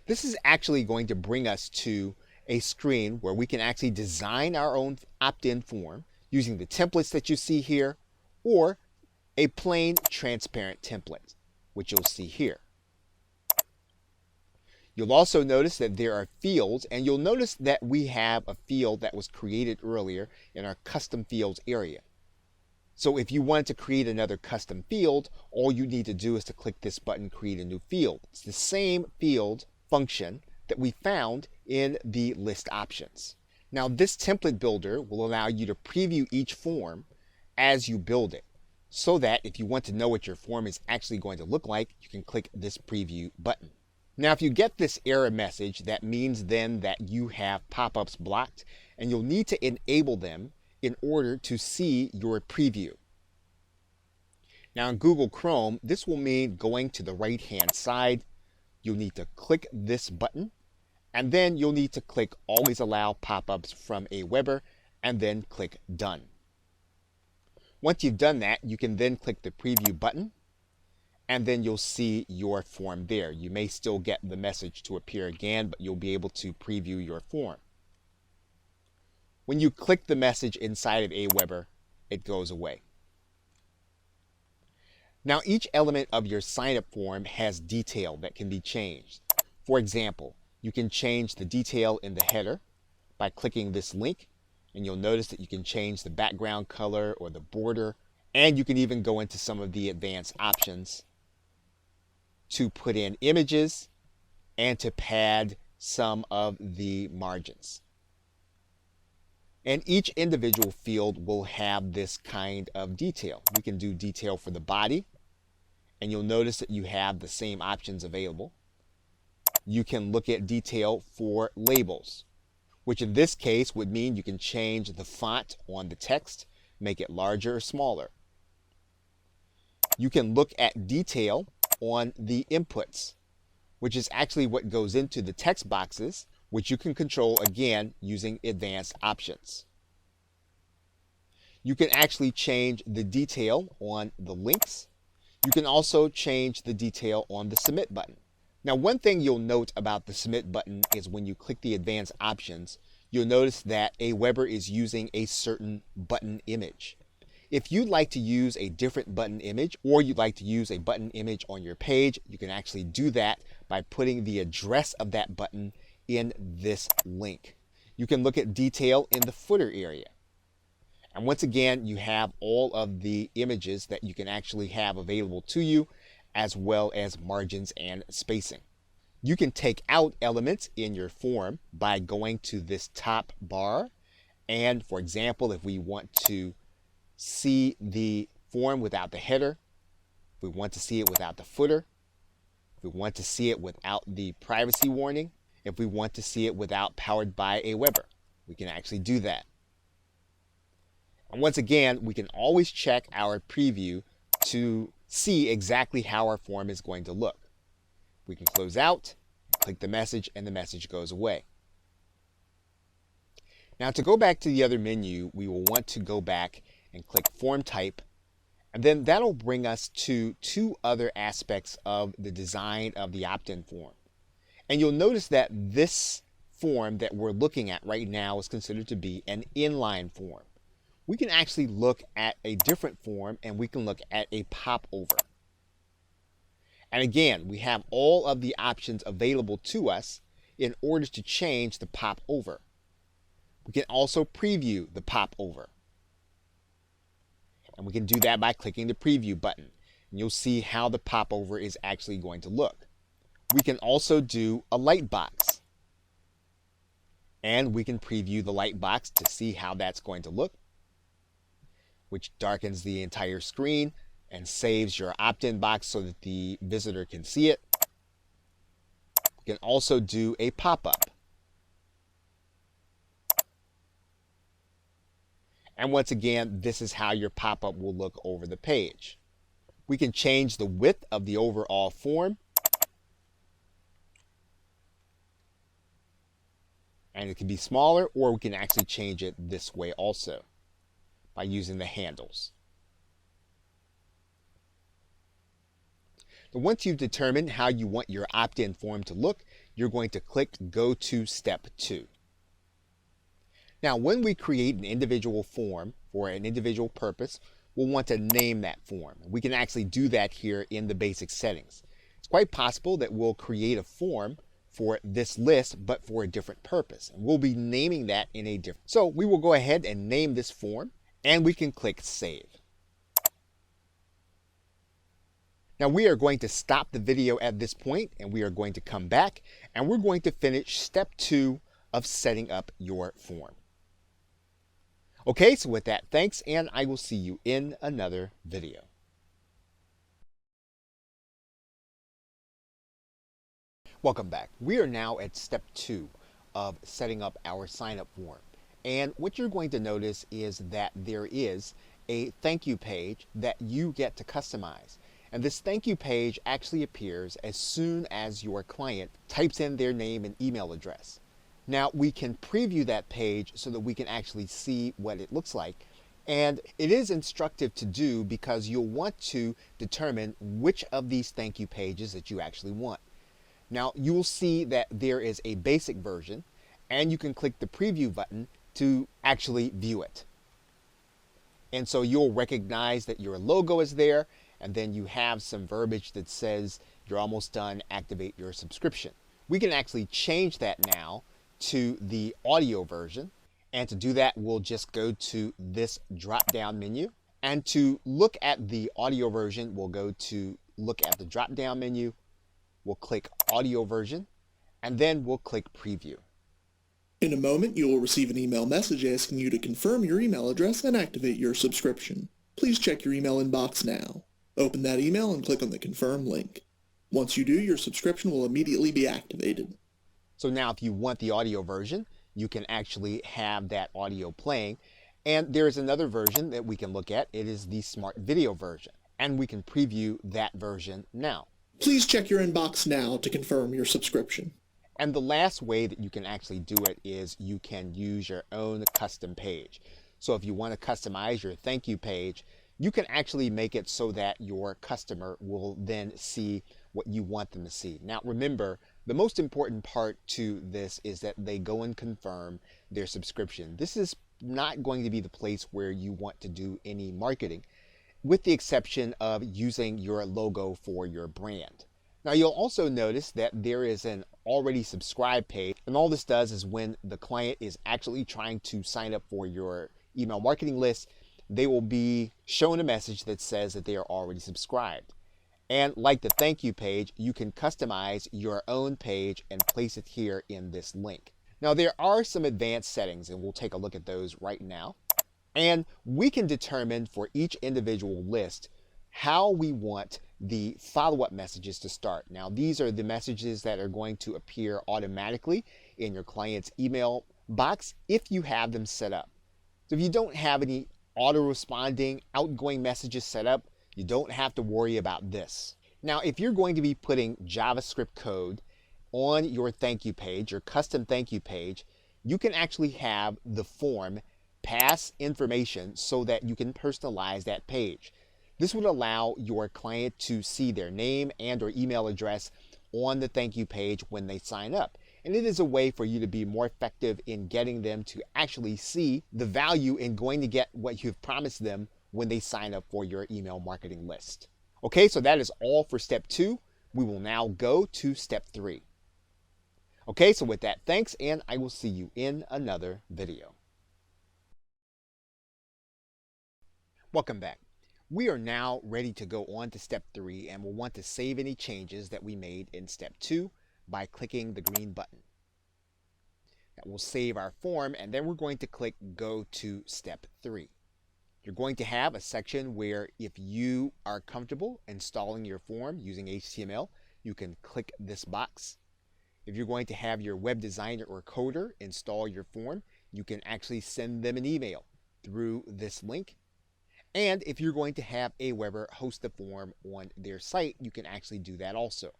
This is actually going to bring us to a screen where we can actually design our own opt-in form using the templates that you see here, or a plain transparent template, which you'll see here. You'll also notice that there are fields, and you'll notice that we have a field that was created earlier in our custom fields area. So if you wanted to create another custom field, all you need to do is to click this button, create a new field. It's the same field function that we found in the list options. Now, this template builder will allow you to preview each form as you build it, so that if you want to know what your form is actually going to look like, you can click this preview button. Now, if you get this error message, that means then that you have pop-ups blocked, and you'll need to enable them in order to see your preview. Now, in Google Chrome, this will mean going to the right-hand side. You'll need to click this button, and then you'll need to click Always Allow Pop-ups from Aweber, and then click Done. Once you've done that, you can then click the Preview button, and then you'll see your form there. You may still get the message to appear again, but you'll be able to preview your form. When you click the message inside of Aweber, it goes away. Now, each element of your sign-up form has detail that can be changed. For example, you can change the detail in the header by clicking this link, and you'll notice that you can change the background color or the border, and you can even go into some of the advanced options to put in images and to pad some of the margins. And each individual field will have this kind of detail. We can do detail for the body, and you'll notice that you have the same options available. You can look at detail for labels, which in this case would mean you can change the font on the text, make it larger or smaller. You can look at detail on the inputs, which is actually what goes into the text boxes, which you can control again using advanced options. You can actually change the detail on the links. You can also change the detail on the submit button. Now, one thing you'll note about the submit button is when you click the advanced options, you'll notice that Aweber is using a certain button image. If you'd like to use a different button image, or you'd like to use a button image on your page, you can actually do that by putting the address of that button in this link. You can look at detail in the footer area. And once again, you have all of the images that you can actually have available to you, as well as margins and spacing. You can take out elements in your form by going to this top bar. And for example, if we want to see the form without the header, if we want to see it without the footer, if we want to see it without the privacy warning, if we want to see it without powered by Aweber, we can actually do that. And once again, we can always check our preview to see exactly how our form is going to look. We can close out, click the message, and the message goes away. Now, to go back to the other menu, we will want to go back and click Form Type, and then that'll bring us to two other aspects of the design of the opt-in form. And you'll notice that this form that we're looking at right now is considered to be an inline form. We can actually look at a different form, and we can look at a popover. And again, we have all of the options available to us in order to change the popover. We can also preview the popover. And we can do that by clicking the preview button. And you'll see how the popover is actually going to look. We can also do a light box. And we can preview the light box to see how that's going to look, which darkens the entire screen and saves your opt-in box so that the visitor can see it. You can also do a pop-up. And once again, this is how your pop-up will look over the page. We can change the width of the overall form. And it can be smaller, or we can actually change it this way also by using the handles. Now, once you've determined how you want your opt-in form to look, you're going to click Go to Step 2. Now, when we create an individual form for an individual purpose, we'll want to name that form. We can actually do that here in the basic settings. It's quite possible that we'll create a form for this list, but for a different purpose. And we'll be naming that in a different. So we will go ahead and name this form, and we can click Save. Now we are going to stop the video at this point, and we are going to come back, and we're going to finish step 2 of setting up your form. Okay, so with that, thanks, and I will see you in another video. Welcome back. We are now at step 2 of setting up our sign-up form. And what you're going to notice is that there is a thank you page that you get to customize. And this thank you page actually appears as soon as your client types in their name and email address. Now we can preview that page so that we can actually see what it looks like. And it is instructive to do because you'll want to determine which of these thank you pages that you actually want. Now you will see that there is a basic version, and you can click the preview button to actually view it. And so you'll recognize that your logo is there, and then you have some verbiage that says you're almost done, activate your subscription. We can actually change that now to the audio version. And to do that, we'll just go to this drop down menu. And to look at the audio version, we'll go to look at the drop down menu. We'll click audio version, and then we'll click preview. In a moment, you will receive an email message asking you to confirm your email address and activate your subscription. Please check your email inbox now. Open that email and click on the confirm link. Once you do, your subscription will immediately be activated. So now if you want the audio version, you can actually have that audio playing. And there is another version that we can look at. It is the smart video version. And we can preview that version now. Please check your inbox now to confirm your subscription. And the last way that you can actually do it is you can use your own custom page. So if you want to customize your thank you page, you can actually make it so that your customer will then see what you want them to see. Now remember, the most important part to this is that they go and confirm their subscription. This is not going to be the place where you want to do any marketing, with the exception of using your logo for your brand. Now you'll also notice that there is an already subscribed page, and all this does is when the client is actually trying to sign up for your email marketing list, they will be shown a message that says that they are already subscribed. And like the thank you page, you can customize your own page and place it here in this link. Now there are some advanced settings, and we'll take a look at those right now. And we can determine for each individual list how we want the follow-up messages to start. Now these are the messages that are going to appear automatically in your client's email box if you have them set up. So if you don't have any auto-responding outgoing messages set up, you don't have to worry about this. Now if you're going to be putting JavaScript code on your thank you page, your custom thank you page, you can actually have the form pass information so that you can personalize that page. This would allow your client to see their name and or email address on the thank you page when they sign up. And it is a way for you to be more effective in getting them to actually see the value in going to get what you've promised them when they sign up for your email marketing list. Okay, so that is all for step 2. We will now go to step 3. Okay, so with that, thanks, and I will see you in another video. Welcome back. We are now ready to go on to step 3, and we'll want to save any changes that we made in step 2 by clicking the green button. That will save our form, and then we're going to click go to step 3. You're going to have a section where if you are comfortable installing your form using HTML, you can click this box. If you're going to have your web designer or coder install your form, you can actually send them an email through this link. And if you're going to have Aweber host the form on their site, you can actually do that also.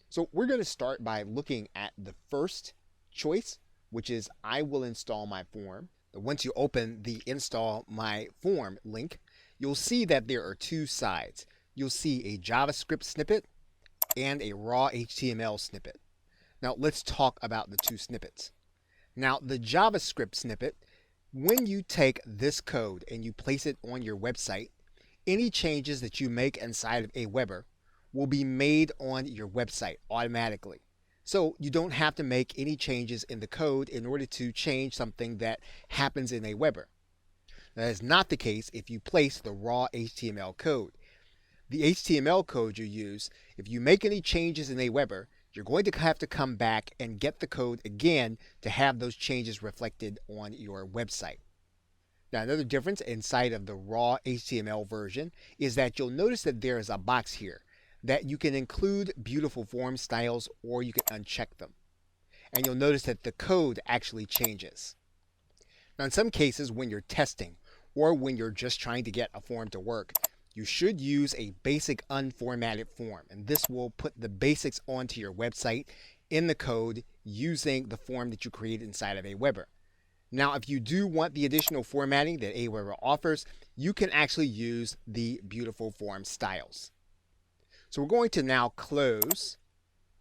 So we're going to start by looking at the first choice, which is I will install my form. Once you open the install my form link, you'll see that there are two sides. You'll see a JavaScript snippet and a raw HTML snippet. Now let's talk about the two snippets. Now the JavaScript snippet, when you take this code and you place it on your website, any changes that you make inside of Aweber will be made on your website automatically. So you don't have to make any changes in the code in order to change something that happens in Aweber. That is not the case if you place the raw HTML code. The HTML code you use, if you make any changes in Aweber, you're going to have to come back and get the code again to have those changes reflected on your website. Now, another difference inside of the raw HTML version is that you'll notice that there is a box here that you can include beautiful form styles or you can uncheck them. And you'll notice that the code actually changes. Now, in some cases, when you're testing or when you're just trying to get a form to work, you should use a basic unformatted form, and this will put the basics onto your website in the code using the form that you create inside of Aweber. Now, if you do want the additional formatting that Aweber offers, you can actually use the beautiful form styles. So we're going to now close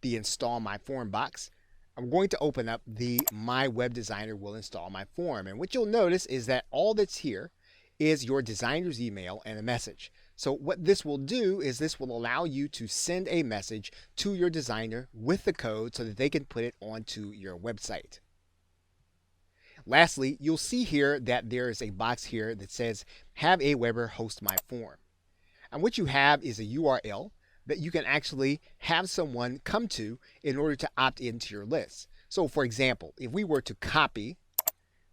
the install my form box. I'm going to open up the my web designer will install my form, and what you'll notice is that all that's here is your designer's email and a message. So what this will do is this will allow you to send a message to your designer with the code so that they can put it onto your website. Lastly, you'll see here that there is a box here that says have Aweber host my form. And what you have is a URL that you can actually have someone come to in order to opt into your list. So for example, if we were to copy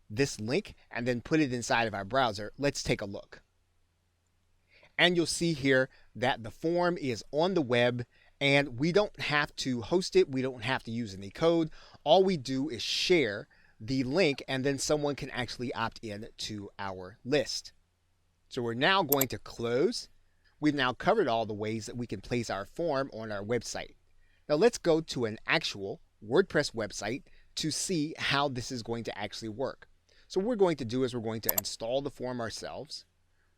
this link and then put it inside of our browser, let's take a look. And you'll see here that the form is on the web and we don't have to host it. We don't have to use any code. All we do is share the link and then someone can actually opt in to our list. So we're now going to close. We've now covered all the ways that we can place our form on our website. Now let's go to an actual WordPress website to see how this is going to actually work. So what we're going to do is we're going to install the form ourselves.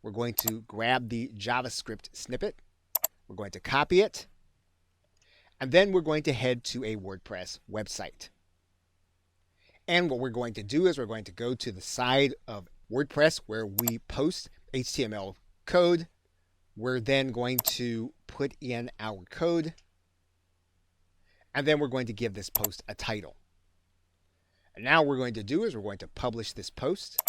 We're going to grab the JavaScript snippet. We're going to copy it. And then we're going to head to a WordPress website. And what we're going to do is we're going to go to the side of WordPress where we post HTML code. We're then going to put in our code. And then we're going to give this post a title. And now what we're going to do is we're going to publish this post.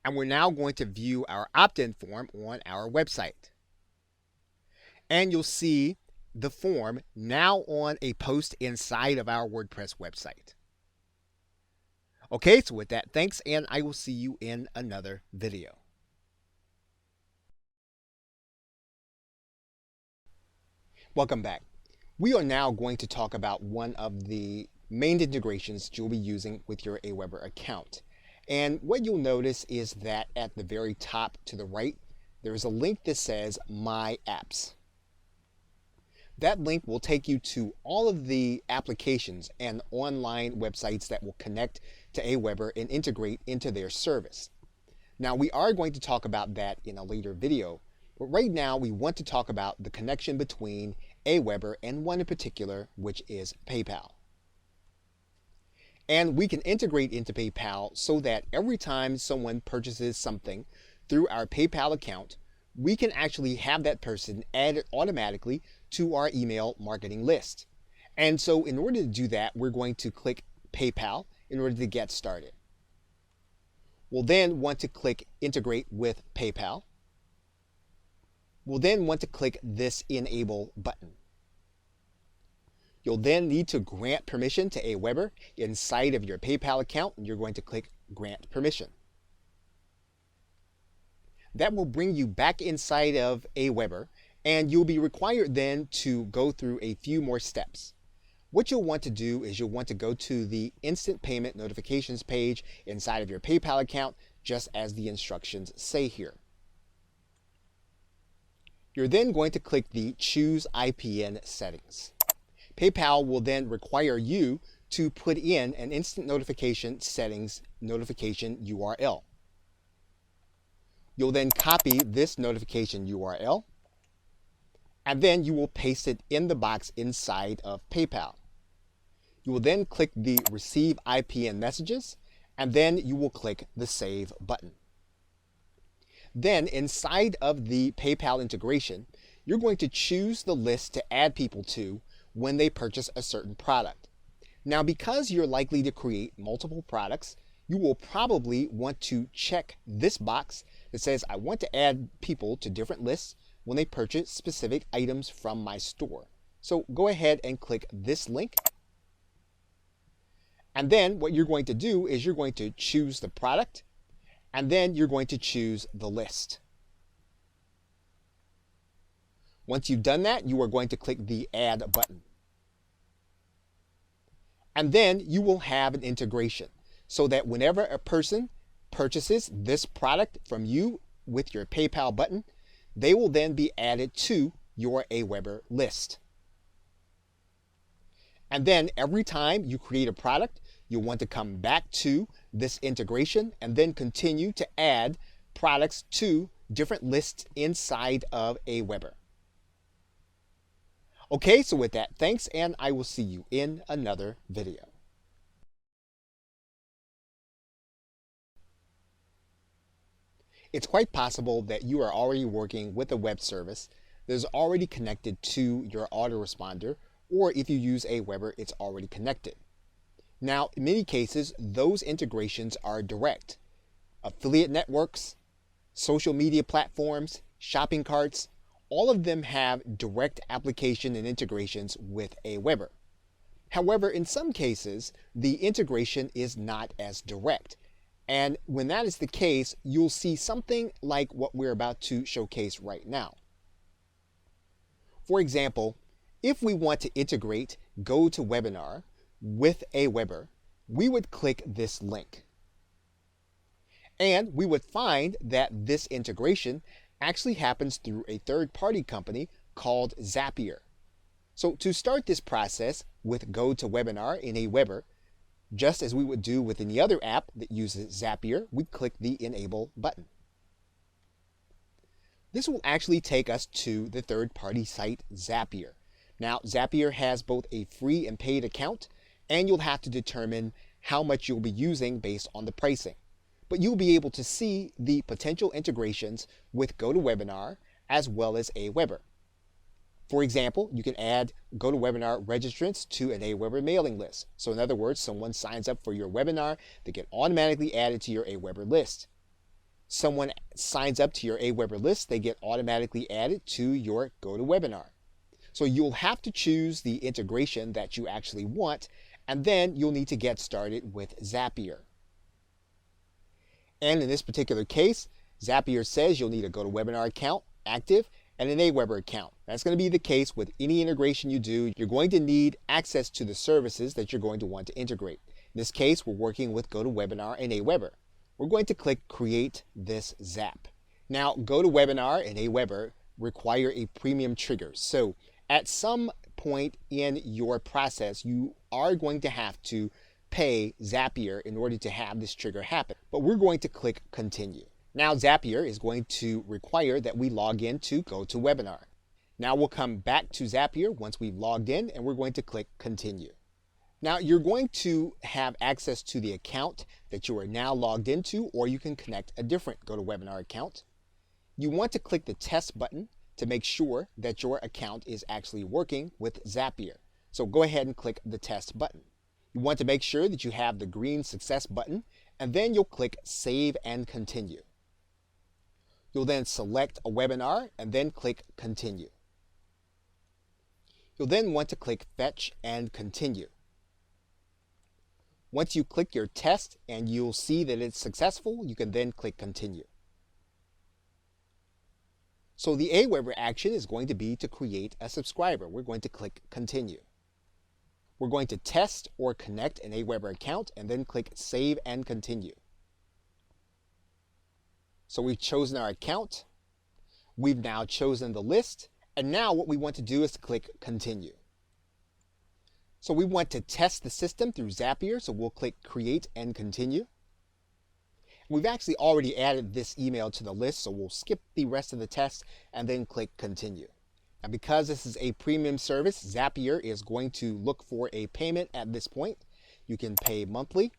And we're now going to view our opt-in form on our website. And you'll see the form now on a post inside of our WordPress website. Okay, so with that, thanks, and I will see you in another video. Welcome back. We are now going to talk about one of the main integrations you'll be using with your Aweber account. And what you'll notice is that at the very top to the right, there is a link that says My Apps. That link will take you to all of the applications and online websites that will connect to Aweber and integrate into their service. Now, we are going to talk about that in a later video, but right now we want to talk about the connection between Aweber and one in particular, which is PayPal. And we can integrate into PayPal so that every time someone purchases something through our PayPal account, we can actually have that person added automatically to our email marketing list. And so in order to do that, we're going to click PayPal in order to get started. We'll then want to click Integrate with PayPal. We'll then want to click this Enable button. You'll then need to grant permission to Aweber inside of your PayPal account, and you're going to click Grant Permission. That will bring you back inside of Aweber, and you'll be required then to go through a few more steps. What you'll want to do is you'll want to go to the Instant Payment Notifications page inside of your PayPal account, just as the instructions say here. You're then going to click the Choose IPN Settings. PayPal will then require you to put in an instant notification settings notification URL. You'll then copy this notification URL, and then you will paste it in the box inside of PayPal. You will then click the Receive IPN Messages, and then you will click the Save button. Then inside of the PayPal integration, you're going to choose the list to add people to when they purchase a certain product. Now, because you're likely to create multiple products, you will probably want to check this box that says, I want to add people to different lists when they purchase specific items from my store. So go ahead and click this link. And then what you're going to do is you're going to choose the product, and then you're going to choose the list. Once you've done that, you are going to click the Add button. And then you will have an integration so that whenever a person purchases this product from you with your PayPal button, they will then be added to your Aweber list. And then every time you create a product, you'll want to come back to this integration and then continue to add products to different lists inside of Aweber. Okay, so with that, thanks, and I will see you in another video. It's quite possible that you are already working with a web service that is already connected to your autoresponder, or if you use Aweber, it's already connected. Now, in many cases, those integrations are direct. Affiliate networks, social media platforms, shopping carts, all of them have direct application and integrations with Aweber. However, in some cases, the integration is not as direct. And when that is the case, you'll see something like what we're about to showcase right now. For example, if we want to integrate GoToWebinar with Aweber, we would click this link. And we would find that this integration actually happens through a third-party company called Zapier. So to start this process with GoToWebinar in Aweber, just as we would do with any other app that uses Zapier, we click the Enable button. This will actually take us to the third-party site Zapier. Now, Zapier has both a free and paid account, and you'll have to determine how much you'll be using based on the pricing. But you'll be able to see the potential integrations with GoToWebinar as well as Aweber. For example, you can add GoToWebinar registrants to an Aweber mailing list. So in other words, someone signs up for your webinar, they get automatically added to your Aweber list. Someone signs up to your Aweber list, they get automatically added to your GoToWebinar. So you'll have to choose the integration that you actually want, and then you'll need to get started with Zapier. And in this particular case, Zapier says you'll need a GoToWebinar account active and an Aweber account. That's going to be the case with any integration you do. You're going to need access to the services that you're going to want to integrate. In this case, we're working with GoToWebinar and Aweber. We're going to click Create this Zap. Now, GoToWebinar and Aweber require a premium trigger. So at some point in your process, you are going to have to pay Zapier in order to have this trigger happen. But we're going to click Continue. Now Zapier is going to require that we log in to GoToWebinar. Now we'll come back to Zapier once we've logged in, and we're going to click Continue. Now you're going to have access to the account that you are now logged into, or you can connect a different GoToWebinar account. You want to click the Test button to make sure that your account is actually working with Zapier. So go ahead and click the Test button. You want to make sure that you have the green Success button, and then you'll click Save and Continue. You'll then select a webinar and then click Continue. You'll then want to click Fetch and Continue. Once you click your test and you'll see that it's successful, you can then click Continue. So the Aweber action is going to be to create a subscriber. We're going to click Continue. We're going to test or connect an Aweber account and then click Save and Continue. So we've chosen our account. We've now chosen the list. And now what we want to do is click Continue. So we want to test the system through Zapier, so we'll click Create and Continue. We've actually already added this email to the list, so we'll skip the rest of the test and then click Continue. Now because this is a premium service, Zapier is going to look for a payment at this point. You can pay monthly,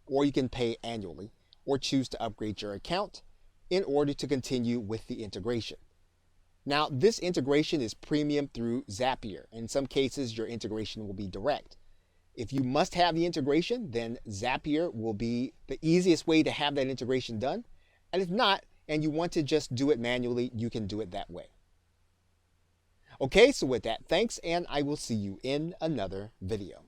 or you can pay annually, or choose to upgrade your account in order to continue with the integration. Now, this integration is premium through Zapier. In some cases, your integration will be direct. If you must have the integration, then Zapier will be the easiest way to have that integration done. And if not, and you want to just do it manually, you can do it that way. Okay, so with that, thanks, and I will see you in another video.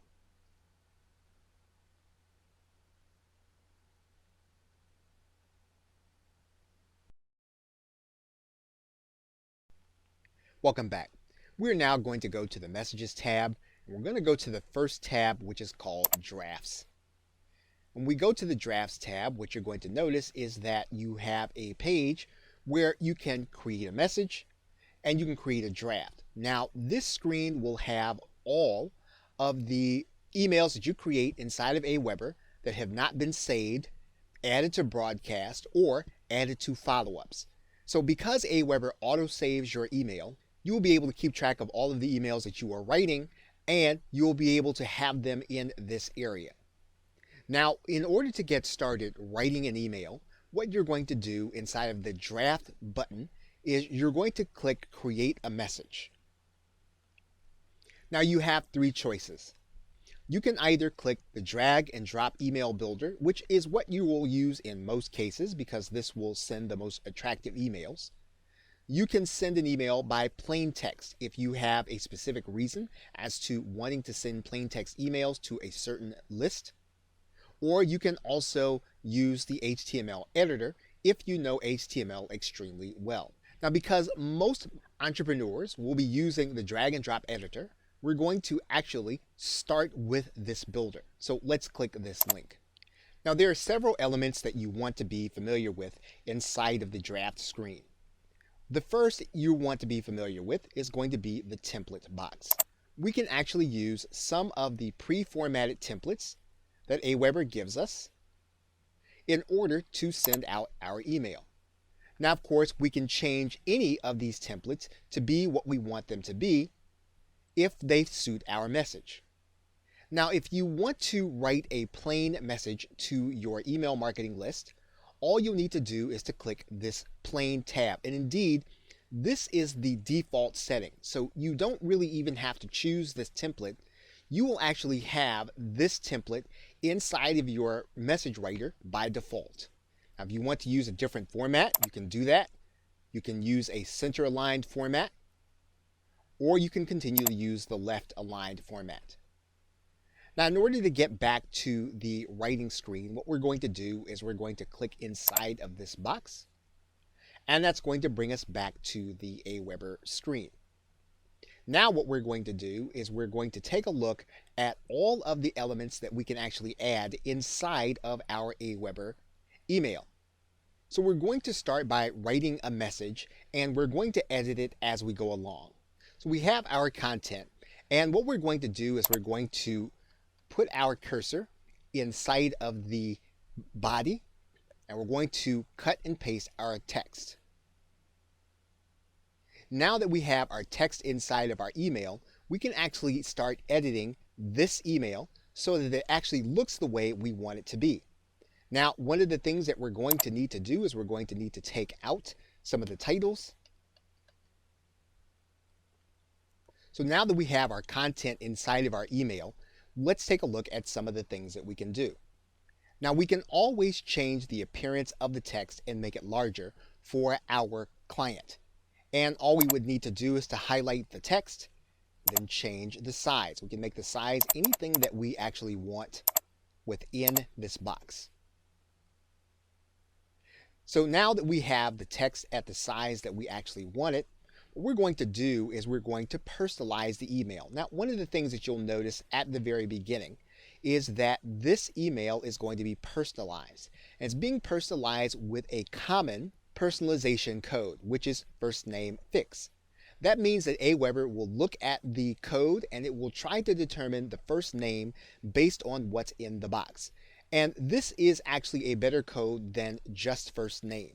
Welcome back. We're now going to go to the Messages tab, and we're going to go to the first tab, which is called Drafts. When we go to the Drafts tab, what you're going to notice is that you have a page where you can create a message and you can create a draft. Now, this screen will have all of the emails that you create inside of Aweber that have not been saved, added to broadcast, or added to follow-ups. So because Aweber auto-saves your email, you will be able to keep track of all of the emails that you are writing, and you'll be able to have them in this area. Now, in order to get started writing an email, what you're going to do inside of the draft button is you're going to click create a message. Now you have three choices. You can either click the drag and drop email builder, which is what you will use in most cases because this will send the most attractive emails. You can send an email by plain text if you have a specific reason as to wanting to send plain text emails to a certain list. Or you can also use the HTML editor if you know HTML extremely well. Now, because most entrepreneurs will be using the drag and drop editor, we're going to actually start with this builder. So let's click this link. Now, there are several elements that you want to be familiar with inside of the draft screen. The first you want to be familiar with is going to be the template box. We can actually use some of the pre-formatted templates that Aweber gives us in order to send out our email. Now, of course, we can change any of these templates to be what we want them to be if they suit our message. Now, if you want to write a plain message to your email marketing list, all you'll need to do is to click this plain tab. And indeed, this is the default setting. So you don't really even have to choose this template. You will actually have this template inside of your message writer by default. Now, if you want to use a different format, you can do that. You can use a center aligned format, or you can continue to use the left aligned format. Now, in order to get back to the writing screen, what we're going to do is we're going to click inside of this box, and that's going to bring us back to the Aweber screen. Now what we're going to do is we're going to take a look at all of the elements that we can actually add inside of our Aweber email. So we're going to start by writing a message, and we're going to edit it as we go along. So we have our content, and what we're going to do is we're going to put our cursor inside of the body, and we're going to cut and paste our text. Now that we have our text inside of our email, we can actually start editing this email so that it actually looks the way we want it to be. Now, one of the things that we're going to need to do is we're going to need to take out some of the titles. So now that we have our content inside of our email, let's take a look at some of the things that we can do. Now, we can always change the appearance of the text and make it larger for our client. And all we would need to do is to highlight the text, then change the size. We can make the size anything that we actually want within this box. So now that we have the text at the size that we actually want it, what we're going to do is we're going to personalize the email. Now, one of the things that you'll notice at the very beginning is that this email is going to be personalized. And it's being personalized with a common personalization code, which is first name fix. That means that Aweber will look at the code and it will try to determine the first name based on what's in the box. And this is actually a better code than just first name.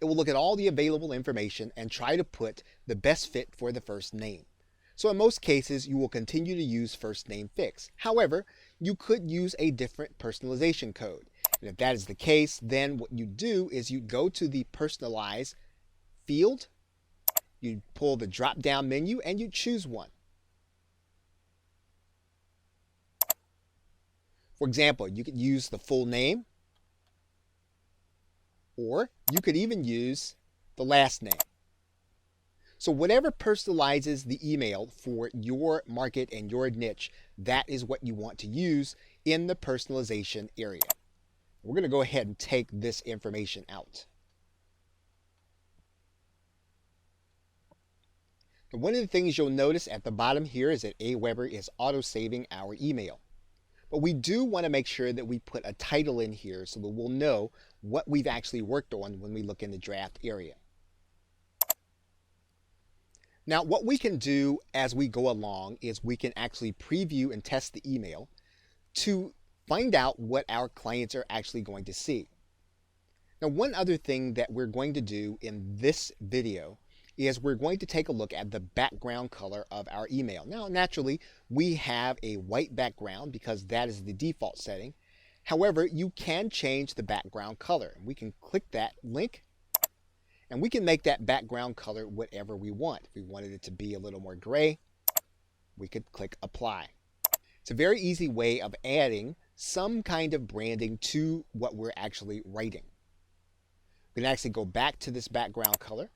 It will look at all the available information and try to put the best fit for the first name. So in most cases, you will continue to use first name fix. However, you could use a different personalization code. And if that is the case, then what you do is you go to the personalize field, you pull the drop down menu, and you choose one. For example, you could use the full name, or you could even use the last name. So whatever personalizes the email for your market and your niche, that is what you want to use in the personalization area. We're going to go ahead and take this information out. Now, one of the things you'll notice at the bottom here is that Aweber is auto-saving our email. But we do want to make sure that we put a title in here so that we'll know what we've actually worked on when we look in the draft area. Now, what we can do as we go along is we can actually preview and test the email to find out what our clients are actually going to see. Now, one other thing that we're going to do in this video is we're going to take a look at the background color of our email. Now, naturally, we have a white background because that is the default setting. However, you can change the background color. We can click that link and we can make that background color whatever we want. If we wanted it to be a little more gray, we could click apply. It's a very easy way of adding some kind of branding to what we're actually writing. We can actually go back to this background color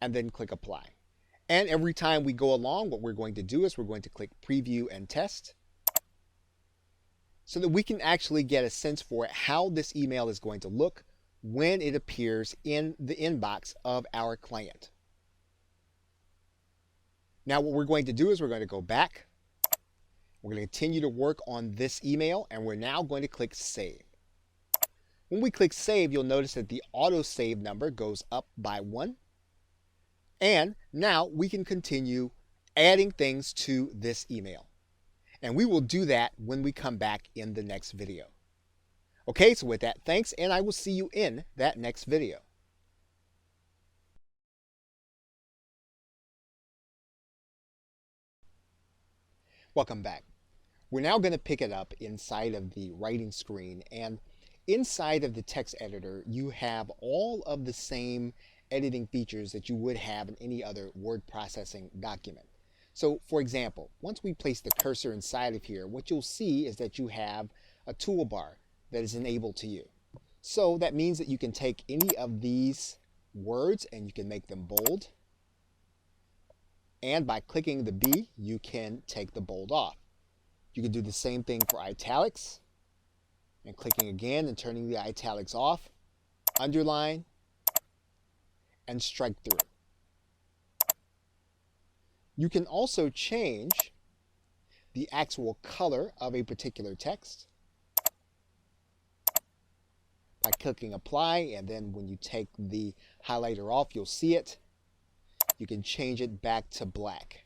and then click apply. And every time we go along, what we're going to do is we're going to click preview and test so that we can actually get a sense for how this email is going to look when it appears in the inbox of our client. Now what we're going to do is we're going to go back. We're going to continue to work on this email and we're now going to click save. When we click save, you'll notice that the auto save number goes up by 1. And now we can continue adding things to this email. And we will do that when we come back in the next video. Okay, so with that, thanks, and I will see you in that next video. Welcome back. We're now going to pick it up inside of the writing screen, and inside of the text editor, you have all of the same editing features that you would have in any other word processing document. So, for example, once we place the cursor inside of here, what you'll see is that you have a toolbar that is enabled to you. So that means that you can take any of these words and you can make them bold. And by clicking the B, you can take the bold off. You can do the same thing for italics. And clicking again and turning the italics off, underline, and strike through. You can also change the actual color of a particular text by clicking apply, and then when you take the highlighter off, you'll see it. You can change it back to black.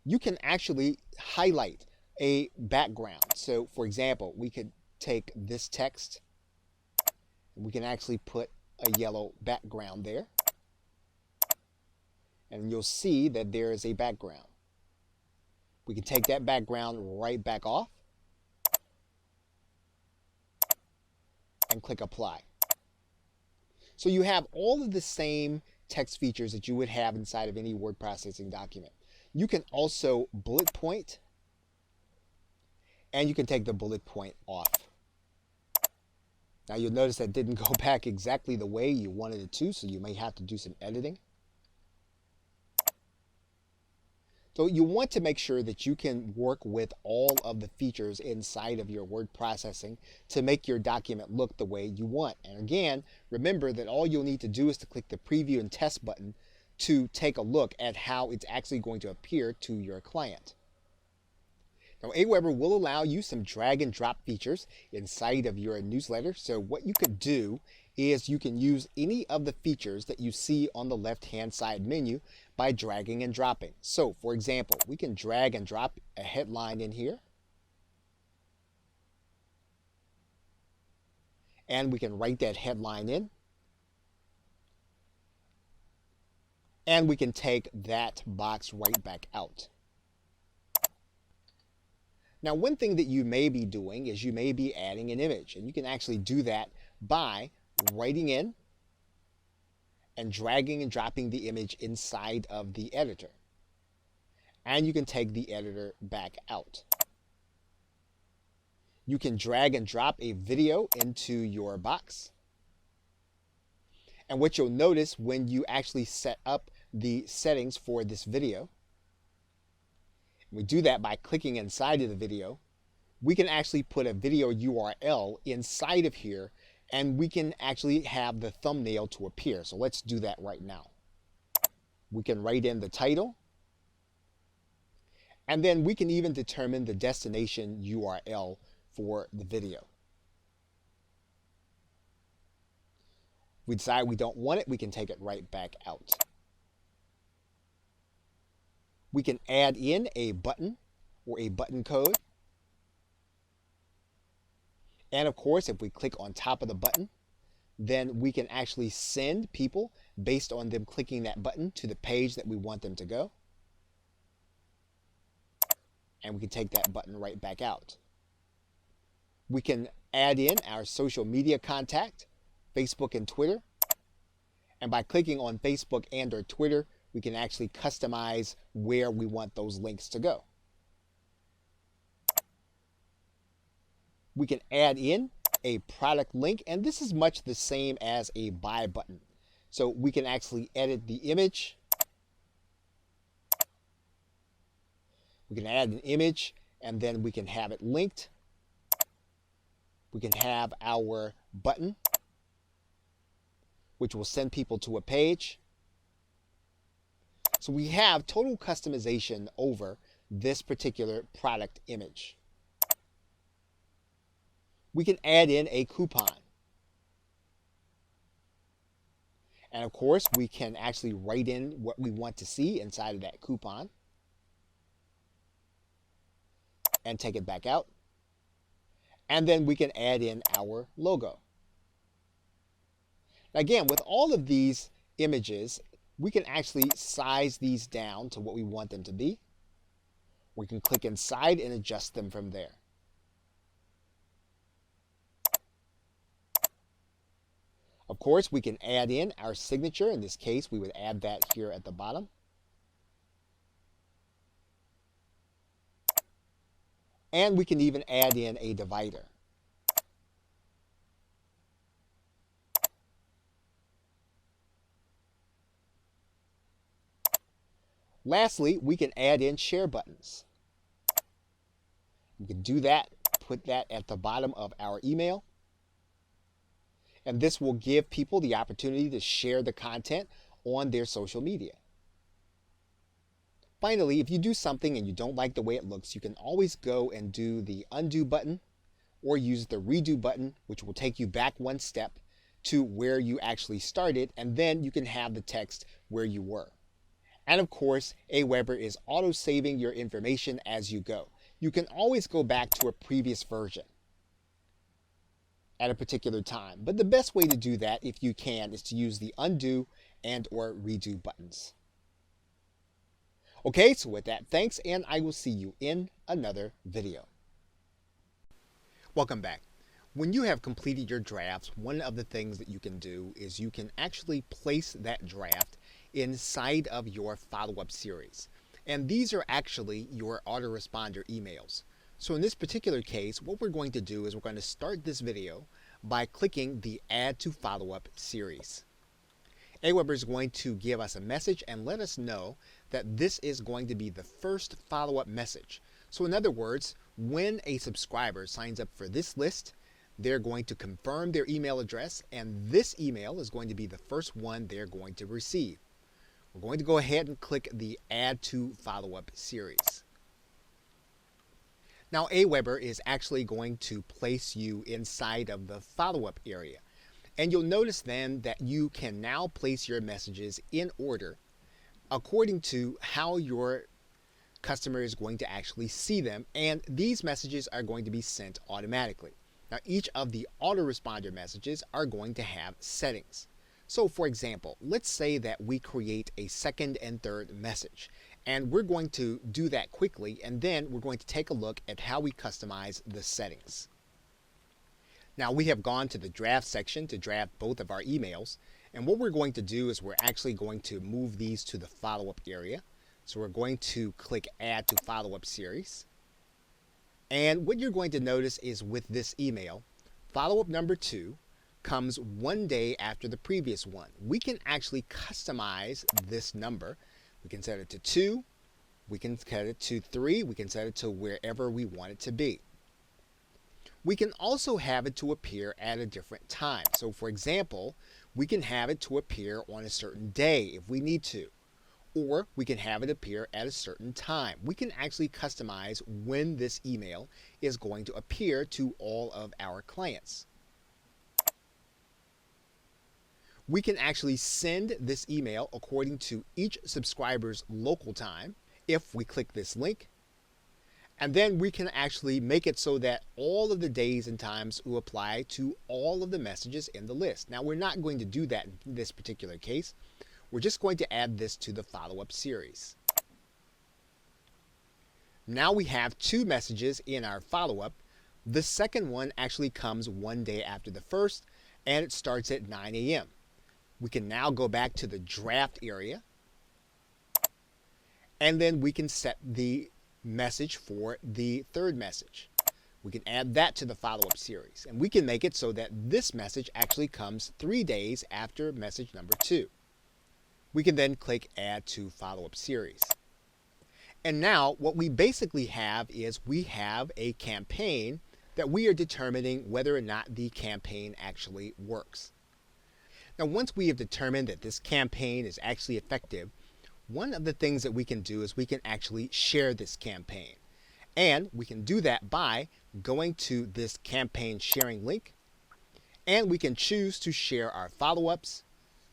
You can actually highlight a background. So for example, we could take this text and we can actually put a yellow background there. And you'll see that there is a background. We can take that background right back off and click apply. So you have all of the same text features that you would have inside of any word processing document. You can also bullet point, and you can take the bullet point off. Now you'll notice that didn't go back exactly the way you wanted it to, so you may have to do some editing. So you want to make sure that you can work with all of the features inside of your word processing to make your document look the way you want. And again, remember that all you'll need to do is to click the preview and test button to take a look at how it's actually going to appear to your client. Now, Aweber will allow you some drag and drop features inside of your newsletter. So what you could do is you can use any of the features that you see on the left-hand side menu by dragging and dropping. So, for example, we can drag and drop a headline in here. And we can write that headline in. And we can take that box right back out. Now, one thing that you may be doing is you may be adding an image, and you can actually do that by writing in and dragging and dropping the image inside of the editor. And you can take the editor back out. You can drag and drop a video into your box. And what you'll notice when you actually set up the settings for this video, we do that by clicking inside of the video. We can actually put a video URL inside of here, and we can actually have the thumbnail to appear. So let's do that right now. We can write in the title, and then we can even determine the destination URL for the video. If we decide we don't want it, we can take it right back out. We can add in a button or a button code. And of course, if we click on top of the button, then we can actually send people based on them clicking that button to the page that we want them to go. and we can take that button right back out. We can add in our social media contact, Facebook and Twitter. And by clicking on Facebook and or Twitter, we can actually customize where we want those links to go. We can add in a product link, and this is much the same as a buy button. So we can actually edit the image. We can add an image, and then we can have it linked. We can have our button, which will send people to a page. So we have total customization over this particular product image. We can add in a coupon. And of course, we can actually write in what we want to see inside of that coupon and take it back out. And then we can add in our logo. Now again, with all of these images, we can actually size these down to what we want them to be. We can click inside and adjust them from there. Of course, we can add in our signature. In this case, we would add that here at the bottom. And we can even add in a divider. Lastly, we can add in share buttons. We can do that, put that at the bottom of our email. And this will give people the opportunity to share the content on their social media. Finally, if you do something and you don't like the way it looks, you can always go and do the undo button or use the redo button, which will take you back one step to where you actually started, and then you can have the text where you were. And of course, Aweber is auto-saving your information as you go. You can always go back to a previous version at a particular time. But the best way to do that, if you can, is to use the undo and or redo buttons. Okay, so with that, thanks, and I will see you in another video. Welcome back. When you have completed your drafts, one of the things that you can do is you can actually place that draft inside of your follow-up series. And these are actually your autoresponder emails. So in this particular case, what we're going to do is we're going to start this video by clicking the Add to Follow-up series. Aweber is going to give us a message and let us know that this is going to be the first follow-up message. So in other words, when a subscriber signs up for this list, they're going to confirm their email address, and this email is going to be the first one they're going to receive. We're going to go ahead and click the Add to Follow-up series. Now, Aweber is actually going to place you inside of the follow-up area. And you'll notice then that you can now place your messages in order according to how your customer is going to actually see them. And these messages are going to be sent automatically. Now, each of the autoresponder messages are going to have settings. So, for example, let's say that we create a second and third message. And we're going to do that quickly, and then we're going to take a look at how we customize the settings. Now, we have gone to the draft section to draft both of our emails. And what we're going to do is we're actually going to move these to the follow-up area. So we're going to click Add to Follow-up Series. And what you're going to notice is with this email, follow-up number 2 comes one day after the previous one. We can actually customize this number. We can set it to 2, we can set it to 3, we can set it to wherever we want it to be. We can also have it to appear at a different time. So for example, we can have it to appear on a certain day if we need to. Or we can have it appear at a certain time. We can actually customize when this email is going to appear to all of our clients. We can actually send this email according to each subscriber's local time if we click this link. And then we can actually make it so that all of the days and times will apply to all of the messages in the list. Now, we're not going to do that in this particular case. We're just going to add this to the follow-up series. Now we have two messages in our follow-up. The second one actually comes one day after the first, and it starts at 9 a.m. We can now go back to the draft area, and then we can set the message for the third message. We can add that to the follow-up series, and we can make it so that this message actually comes 3 days after message number 2. We can then click Add to Follow-up Series. And now what we basically have is we have a campaign that we are determining whether or not the campaign actually works. Now, once we have determined that this campaign is actually effective, one of the things that we can do is we can actually share this campaign. And we can do that by going to this campaign sharing link, and we can choose to share our follow-ups,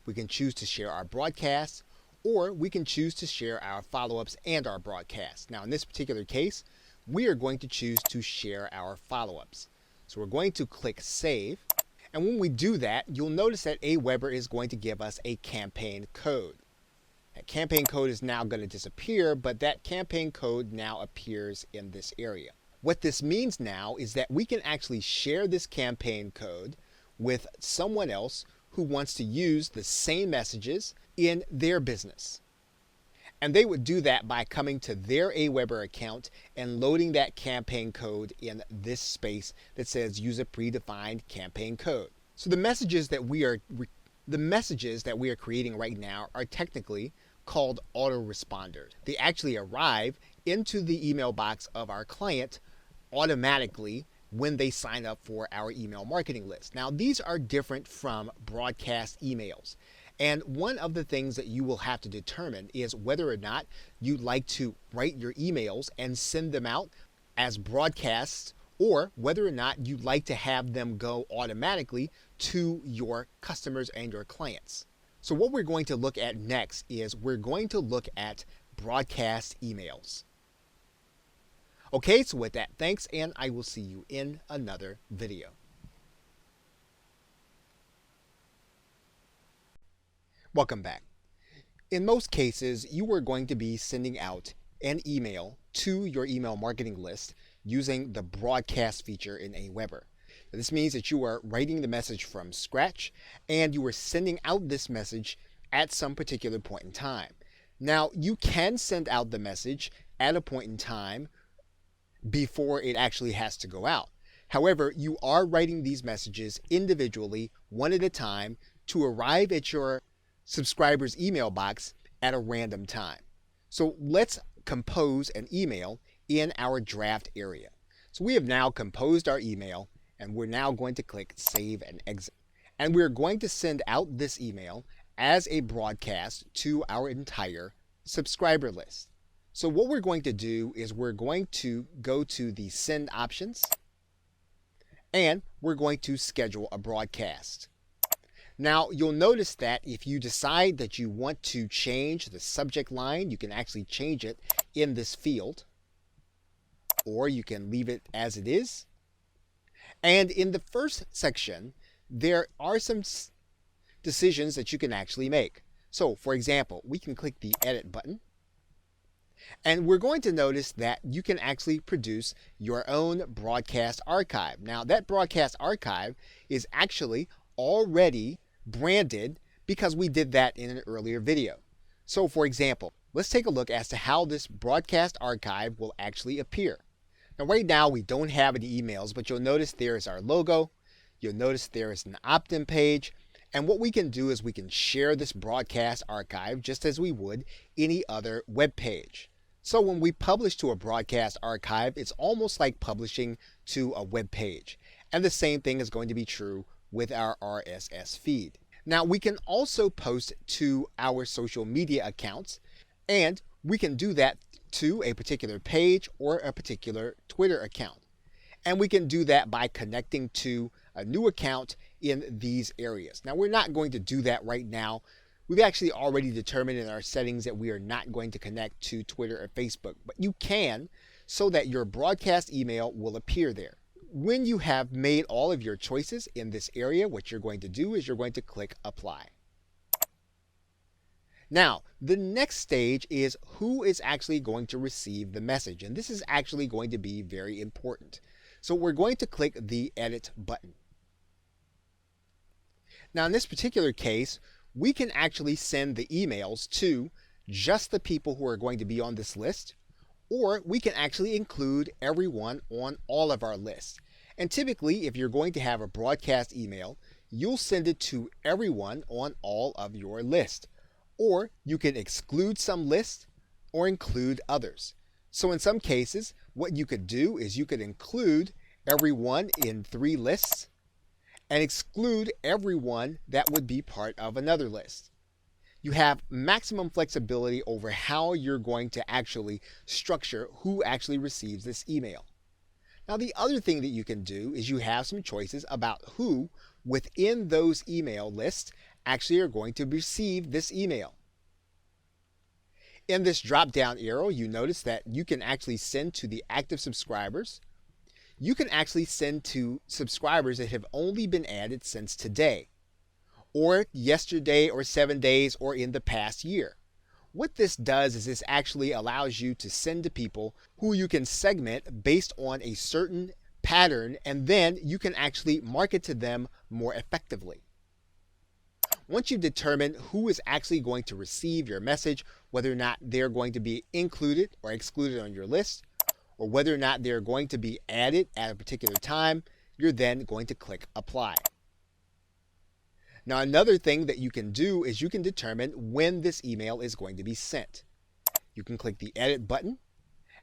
we can choose to share our broadcasts, or we can choose to share our follow-ups and our broadcasts. Now, in this particular case, we are going to choose to share our follow-ups. So we're going to click Save, and when we do that, you'll notice that Aweber is going to give us a campaign code. That campaign code is now going to disappear, but that campaign code now appears in this area. What this means now is that we can actually share this campaign code with someone else who wants to use the same messages in their business. And they would do that by coming to their Aweber account and loading that campaign code in this space that says use a predefined campaign code. So the messages that we are creating right now are technically called autoresponders. They actually arrive into the email box of our client automatically when they sign up for our email marketing list. Now, these are different from broadcast emails. And one of the things that you will have to determine is whether or not you'd like to write your emails and send them out as broadcasts, or whether or not you'd like to have them go automatically to your customers and your clients. So what we're going to look at next is we're going to look at broadcast emails. Okay, so with that, thanks, and I will see you in another video. Welcome back. In most cases, you are going to be sending out an email to your email marketing list using the broadcast feature in Aweber. This means that you are writing the message from scratch and you are sending out this message at some particular point in time. Now, you can send out the message at a point in time before it actually has to go out. However, you are writing these messages individually, one at a time, to arrive at your subscriber's email box at a random time. So let's compose an email in our draft area. So we have now composed our email, and we're now going to click Save and Exit. And we're going to send out this email as a broadcast to our entire subscriber list. So what we're going to do is we're going to go to the Send options, and we're going to schedule a broadcast. Now, you'll notice that if you decide that you want to change the subject line, you can actually change it in this field, or you can leave it as it is. And in the first section, there are some decisions that you can actually make. So, for example, we can click the Edit button, and we're going to notice that you can actually produce your own broadcast archive. Now, that broadcast archive is actually already branded because we did that in an earlier video. So, for example, let's take a look as to how this broadcast archive will actually appear. Now, right now, we don't have any emails, but you'll notice there is our logo. You'll notice there is an opt-in page. And what we can do is we can share this broadcast archive just as we would any other web page. So when we publish to a broadcast archive, it's almost like publishing to a web page. And the same thing is going to be true with our RSS feed. Now, we can also post to our social media accounts, and we can do that to a particular page or a particular Twitter account. And we can do that by connecting to a new account in these areas. Now, we're not going to do that right now. We've actually already determined in our settings that we are not going to connect to Twitter or Facebook, but you can, so that your broadcast email will appear there. When you have made all of your choices in this area, what you're going to do is you're going to click Apply. Now, the next stage is who is actually going to receive the message. And this is actually going to be very important. So we're going to click the edit button. Now, in this particular case, we can actually send the emails to just the people who are going to be on this list, or we can actually include everyone on all of our lists. And typically, if you're going to have a broadcast email, you'll send it to everyone on all of your lists. Or you can exclude some lists or include others. So in some cases, what you could do is you could include everyone in 3 lists and exclude everyone that would be part of another list. You have maximum flexibility over how you're going to actually structure who actually receives this email. Now, the other thing that you can do is you have some choices about who within those email lists actually are going to receive this email. In this drop down arrow, you notice that you can actually send to the active subscribers. You can actually send to subscribers that have only been added since today, or yesterday, or 7 days, or in the past year. What this does is this actually allows you to send to people who you can segment based on a certain pattern, and then you can actually market to them more effectively. Once you've determined who is actually going to receive your message, whether or not they're going to be included or excluded on your list, or whether or not they're going to be added at a particular time, you're then going to click apply. Now, another thing that you can do is you can determine when this email is going to be sent. You can click the edit button,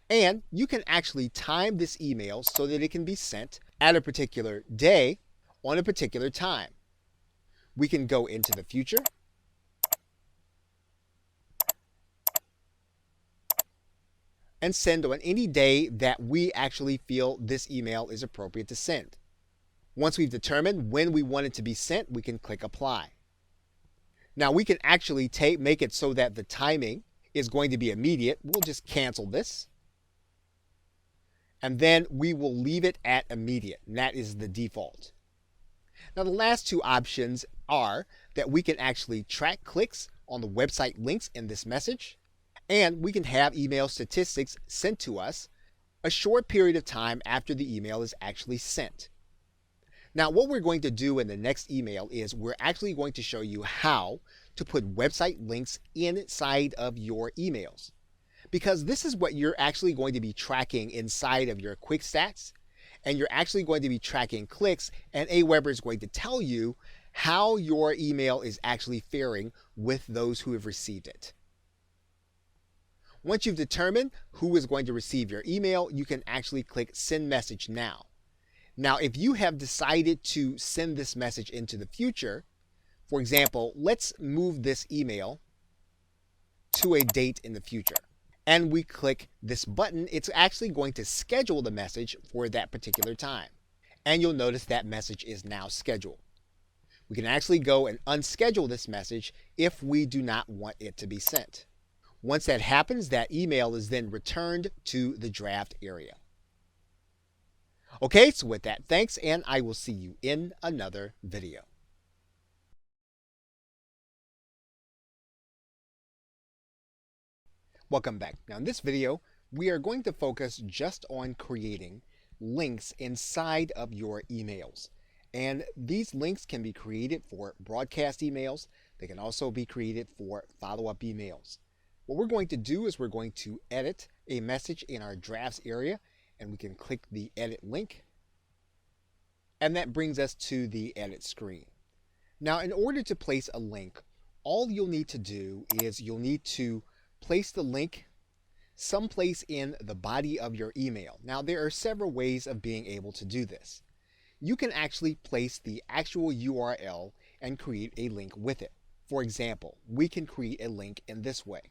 and you can actually time this email so that it can be sent at a particular day on a particular time. We can go into the future, and send on any day that we actually feel this email is appropriate to send. Once we've determined when we want it to be sent, we can click apply. Now, we can actually make it so that the timing is going to be immediate. We'll just cancel this, and then we will leave it at immediate, and that is the default. Now, the last 2 options are that we can actually track clicks on the website links in this message, and we can have email statistics sent to us a short period of time after the email is actually sent. Now, what we're going to do in the next email is we're actually going to show you how to put website links inside of your emails, because this is what you're actually going to be tracking inside of your quick stats, and you're actually going to be tracking clicks, and Aweber is going to tell you how your email is actually faring with those who have received it. Once you've determined who is going to receive your email, you can actually click send message now. Now, if you have decided to send this message into the future, for example, let's move this email to a date in the future, and we click this button, it's actually going to schedule the message for that particular time. And you'll notice that message is now scheduled. We can actually go and unschedule this message if we do not want it to be sent. Once that happens, that email is then returned to the draft area. Okay, so with that, thanks, and I will see you in another video. Welcome back. Now in this video, we are going to focus just on creating links inside of your emails. And these links can be created for broadcast emails. They can also be created for follow-up emails. What we're going to do is we're going to edit a message in our drafts area, and we can click the edit link, and that brings us to the edit screen. Now, in order to place a link, all you'll need to do is you'll need to place the link someplace in the body of your email. Now, there are several ways of being able to do this. You can actually place the actual URL and create a link with it. For example, we can create a link in this way.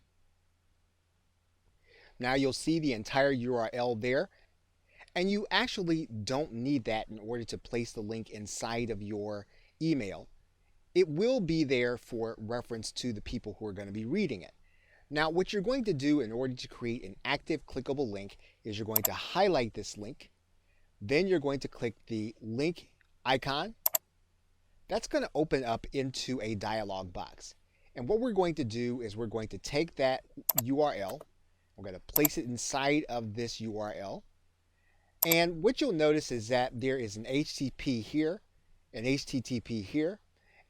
Now you'll see the entire URL there, and you actually don't need that in order to place the link inside of your email. It will be there for reference to the people who are going to be reading it. Now, what you're going to do in order to create an active clickable link is you're going to highlight this link. Then you're going to click the link icon. That's going to open up into a dialog box. And what we're going to do is we're going to take that URL, we're going to place it inside of this URL. And what you'll notice is that there is an HTTP here, an HTTP here.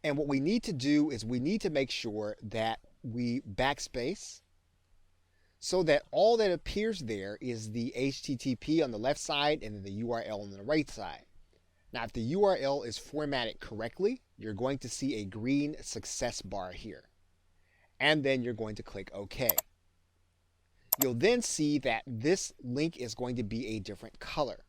And what we need to do is we need to make sure that we backspace so that all that appears there is the HTTP on the left side and then the URL on the right side. Now, if the URL is formatted correctly, you're going to see a green success bar here. And then you're going to click OK. You'll then see that this link is going to be a different color.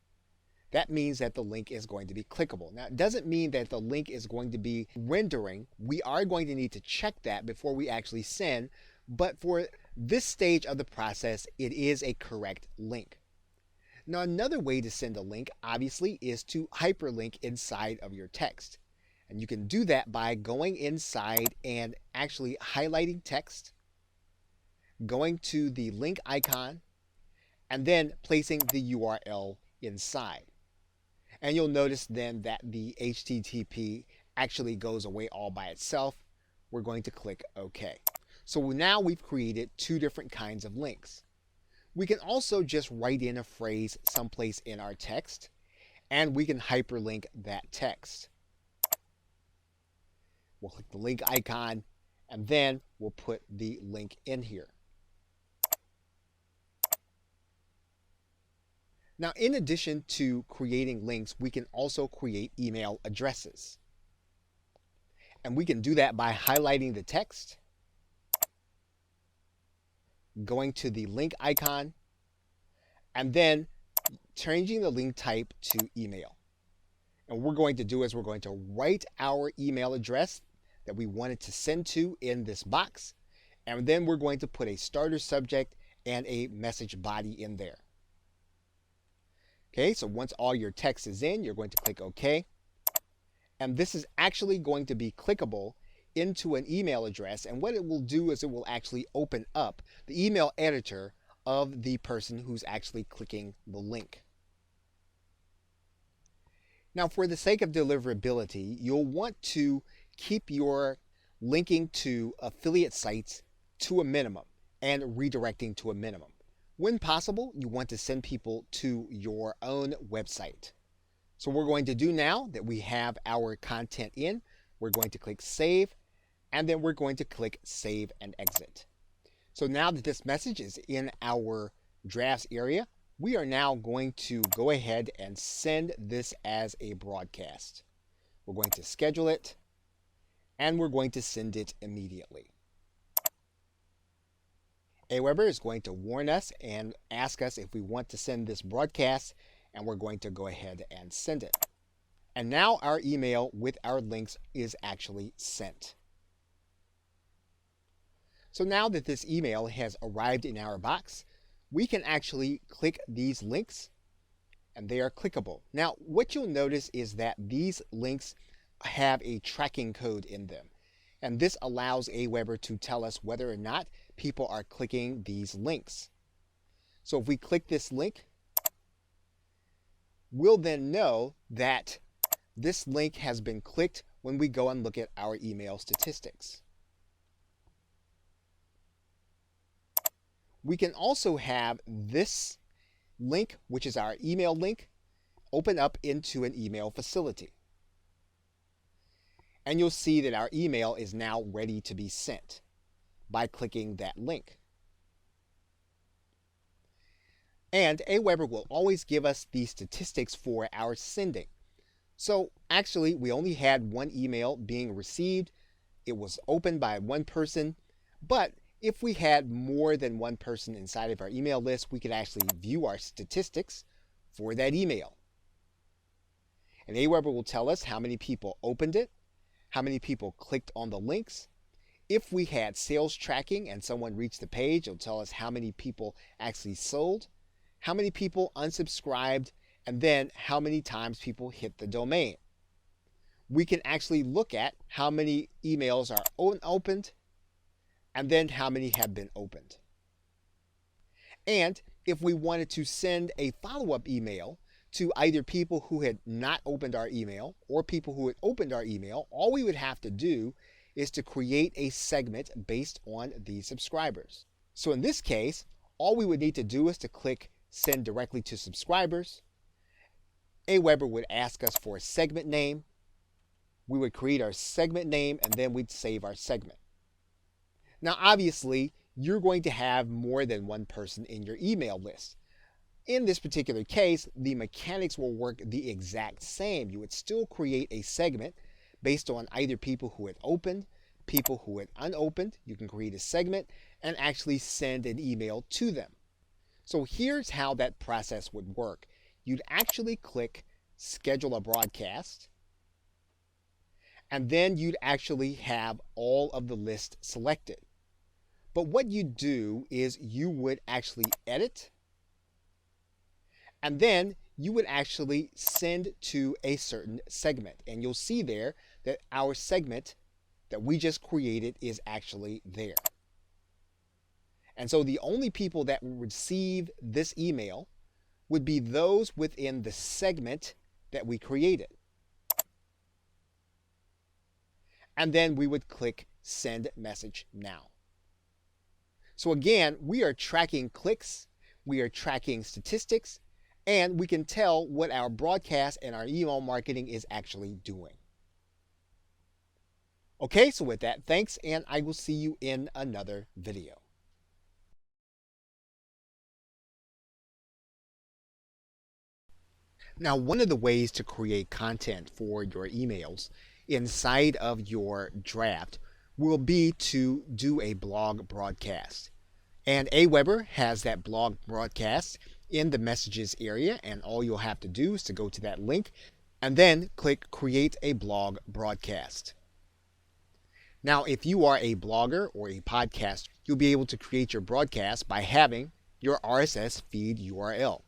That means that the link is going to be clickable. Now, it doesn't mean that the link is going to be rendering. We are going to need to check that before we actually send, but for this stage of the process, it is a correct link. Now, another way to send a link, obviously, is to hyperlink inside of your text. And you can do that by going inside and actually highlighting text, going to the link icon, and then placing the URL inside. And you'll notice then that the HTTP actually goes away all by itself. We're going to click OK. So now we've created two different kinds of links. We can also just write in a phrase someplace in our text, and we can hyperlink that text. We'll click the link icon, and then we'll put the link in here. Now, in addition to creating links, we can also create email addresses. And we can do that by highlighting the text, going to the link icon, and then changing the link type to email. And what we're going to do is we're going to write our email address that we wanted to send to in this box, and then we're going to put a starter subject and a message body in there. Okay, so once all your text is in, you're going to click OK. And this is actually going to be clickable into an email address. And what it will do is it will actually open up the email editor of the person who's actually clicking the link. Now, for the sake of deliverability, you'll want to keep your linking to affiliate sites to a minimum and redirecting to a minimum. When possible, you want to send people to your own website. So what we're going to do now that we have our content in, we're going to click Save, and then we're going to click Save and Exit. So now that this message is in our drafts area, we are now going to go ahead and send this as a broadcast. We're going to schedule it, and we're going to send it immediately. Aweber is going to warn us and ask us if we want to send this broadcast, and we're going to go ahead and send it. And now our email with our links is actually sent. So now that this email has arrived in our box, we can actually click these links, and they are clickable. Now, what you'll notice is that these links have a tracking code in them. And this allows Aweber to tell us whether or not people are clicking these links. So if we click this link, we'll then know that this link has been clicked when we go and look at our email statistics. We can also have this link, which is our email link, open up into an email facility. And you'll see that our email is now ready to be sent by clicking that link. And Aweber will always give us the statistics for our sending. So actually, we only had one email being received. It was opened by one person. But if we had more than one person inside of our email list, we could actually view our statistics for that email. And Aweber will tell us how many people opened it, how many people clicked on the links. If we had sales tracking and someone reached the page, it'll tell us how many people actually sold, how many people unsubscribed, and then how many times people hit the domain. We can actually look at how many emails are unopened and then how many have been opened. And if we wanted to send a follow-up email to either people who had not opened our email or people who had opened our email, all we would have to do is to create a segment based on the subscribers. So in this case, all we would need to do is to click send directly to subscribers. Aweber would ask us for a segment name. We would create our segment name and then we'd save our segment. Now obviously, you're going to have more than one person in your email list. In this particular case, the mechanics will work the exact same. You would still create a segment based on either people who had opened, people who had unopened. You can create a segment and actually send an email to them. So here's how that process would work. You'd actually click schedule a broadcast, and then you'd actually have all of the list selected. But what you do is you would actually edit, and then you would actually send to a certain segment. And you'll see there that our segment that we just created is actually there. And so the only people that will receive this email would be those within the segment that we created. And then we would click send message now. So again, we are tracking clicks, we are tracking statistics, and we can tell what our broadcast and our email marketing is actually doing. Okay, so with that, thanks, and I will see you in another video. Now, one of the ways to create content for your emails inside of your draft will be to do a blog broadcast. And Aweber has that blog broadcast in the messages area, and all you'll have to do is to go to that link and then click create a blog broadcast. Now, if you are a blogger or a podcaster, you'll be able to create your broadcast by having your RSS feed URL.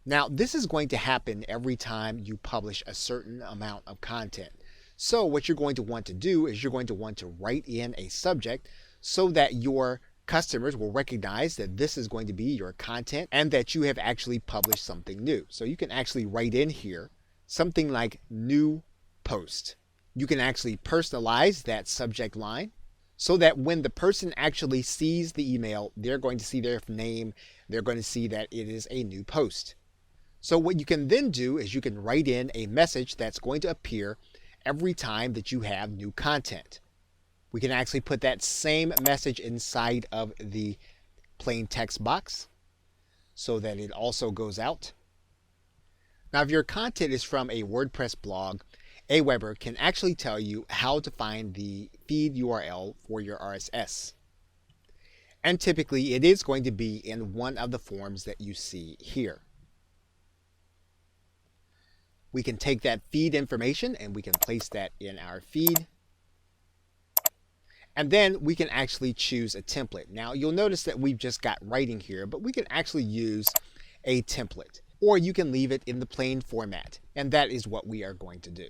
Now, this is going to happen every time you publish a certain amount of content. So what you're going to want to do is you're going to want to write in a subject so that your customers will recognize that this is going to be your content and that you have actually published something new. So you can actually write in here something like new post. You can actually personalize that subject line so that when the person actually sees the email, they're going to see their name, they're going to see that it is a new post. So what you can then do is you can write in a message that's going to appear every time that you have new content. We can actually put that same message inside of the plain text box so that it also goes out. Now, if your content is from a WordPress blog, Aweber can actually tell you how to find the feed URL for your RSS. And typically, it is going to be in one of the forms that you see here. We can take that feed information and we can place that in our feed. And then we can actually choose a template. Now you'll notice that we've just got writing here, but we can actually use a template, or you can leave it in the plain format. And that is what we are going to do.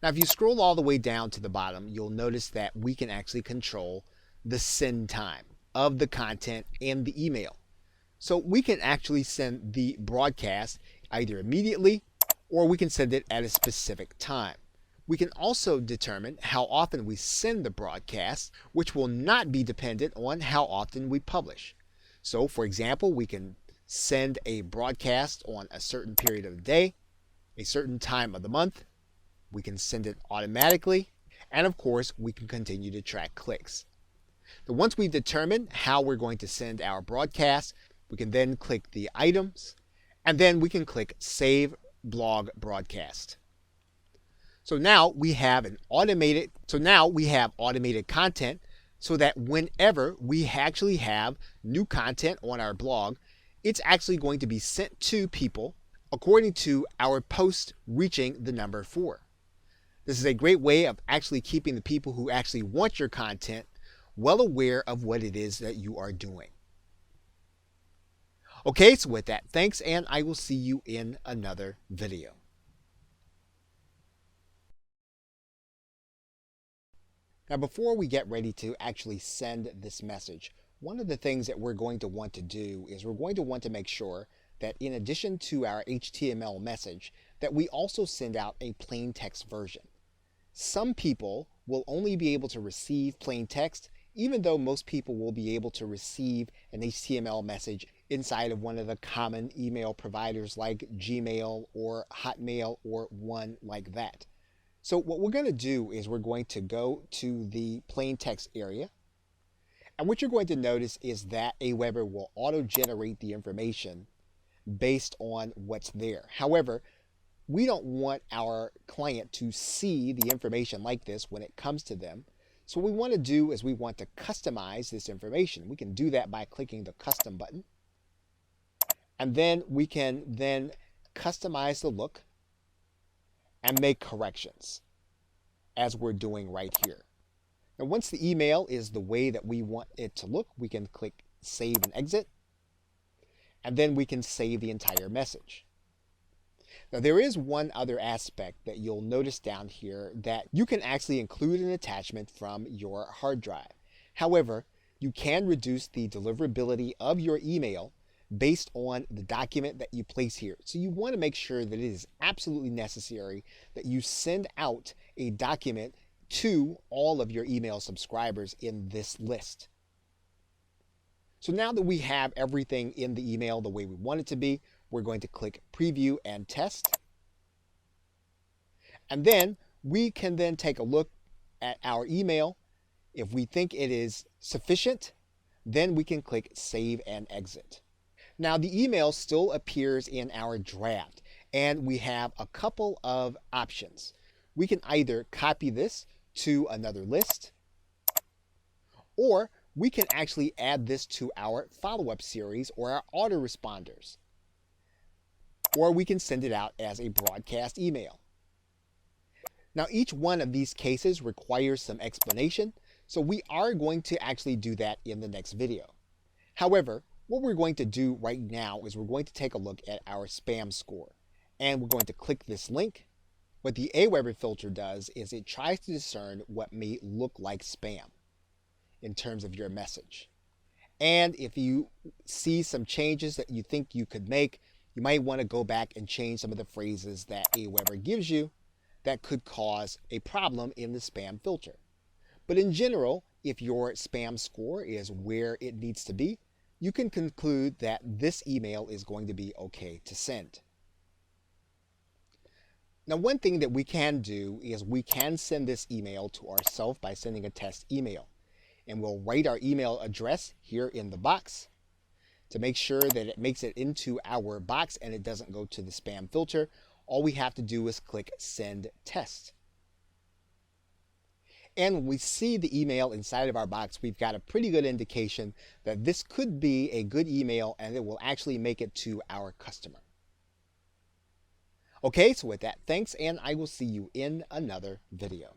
Now, if you scroll all the way down to the bottom, you'll notice that we can actually control the send time of the content and the email. So we can actually send the broadcast either immediately or we can send it at a specific time. We can also determine how often we send the broadcast, which will not be dependent on how often we publish. So, for example, we can send a broadcast on a certain period of the day, a certain time of the month. We can send it automatically, and of course, we can continue to track clicks. So once we've determined how we're going to send our broadcast, we can then click the items, and then we can click Save Blog Broadcast. So now we have automated content so that whenever we actually have new content on our blog, it's actually going to be sent to people according to our post reaching the number 4. This is a great way of actually keeping the people who actually want your content well aware of what it is that you are doing. Okay, so with that, thanks, and I will see you in another video. Now, before we get ready to actually send this message, one of the things that we're going to want to do is we're going to want to make sure that in addition to our HTML message, that we also send out a plain text version. Some people will only be able to receive plain text, even though most people will be able to receive an HTML message inside of one of the common email providers like Gmail or Hotmail or one like that. So what we're going to do is we're going to go to the plain text area. And what you're going to notice is that Aweber will auto-generate the information based on what's there. However, we don't want our client to see the information like this when it comes to them. So what we want to do is we want to customize this information. We can do that by clicking the custom button. And then we can then customize the look and make corrections as we're doing right here. Now once the email is the way that we want it to look, we can click save and exit. And then we can save the entire message. Now there is one other aspect that you'll notice down here, that you can actually include an attachment from your hard drive. However, you can reduce the deliverability of your email based on the document that you place here. So you want to make sure that it is absolutely necessary that you send out a document to all of your email subscribers in this list. So now that we have everything in the email the way we want it to be, we're going to click preview and test. And then we can then take a look at our email. If we think it is sufficient, then we can click save and exit. Now the email still appears in our draft, and we have a couple of options. We can either copy this to another list, or we can actually add this to our follow-up series or our autoresponders. Or we can send it out as a broadcast email. Now each one of these cases requires some explanation, so we are going to actually do that in the next video. However, what we're going to do right now is we're going to take a look at our spam score. And we're going to click this link. What the Aweber filter does is it tries to discern what may look like spam in terms of your message. And if you see some changes that you think you could make, you might want to go back and change some of the phrases that Aweber gives you that could cause a problem in the spam filter. But in general, if your spam score is where it needs to be, you can conclude that this email is going to be okay to send. Now one thing that we can do is we can send this email to ourselves by sending a test email. And we'll write our email address here in the box to make sure that it makes it into our box and it doesn't go to the spam filter. All we have to do is click send test. And when we see the email inside of our box, we've got a pretty good indication that this could be a good email and it will actually make it to our customer. Okay, so with that, thanks, and I will see you in another video.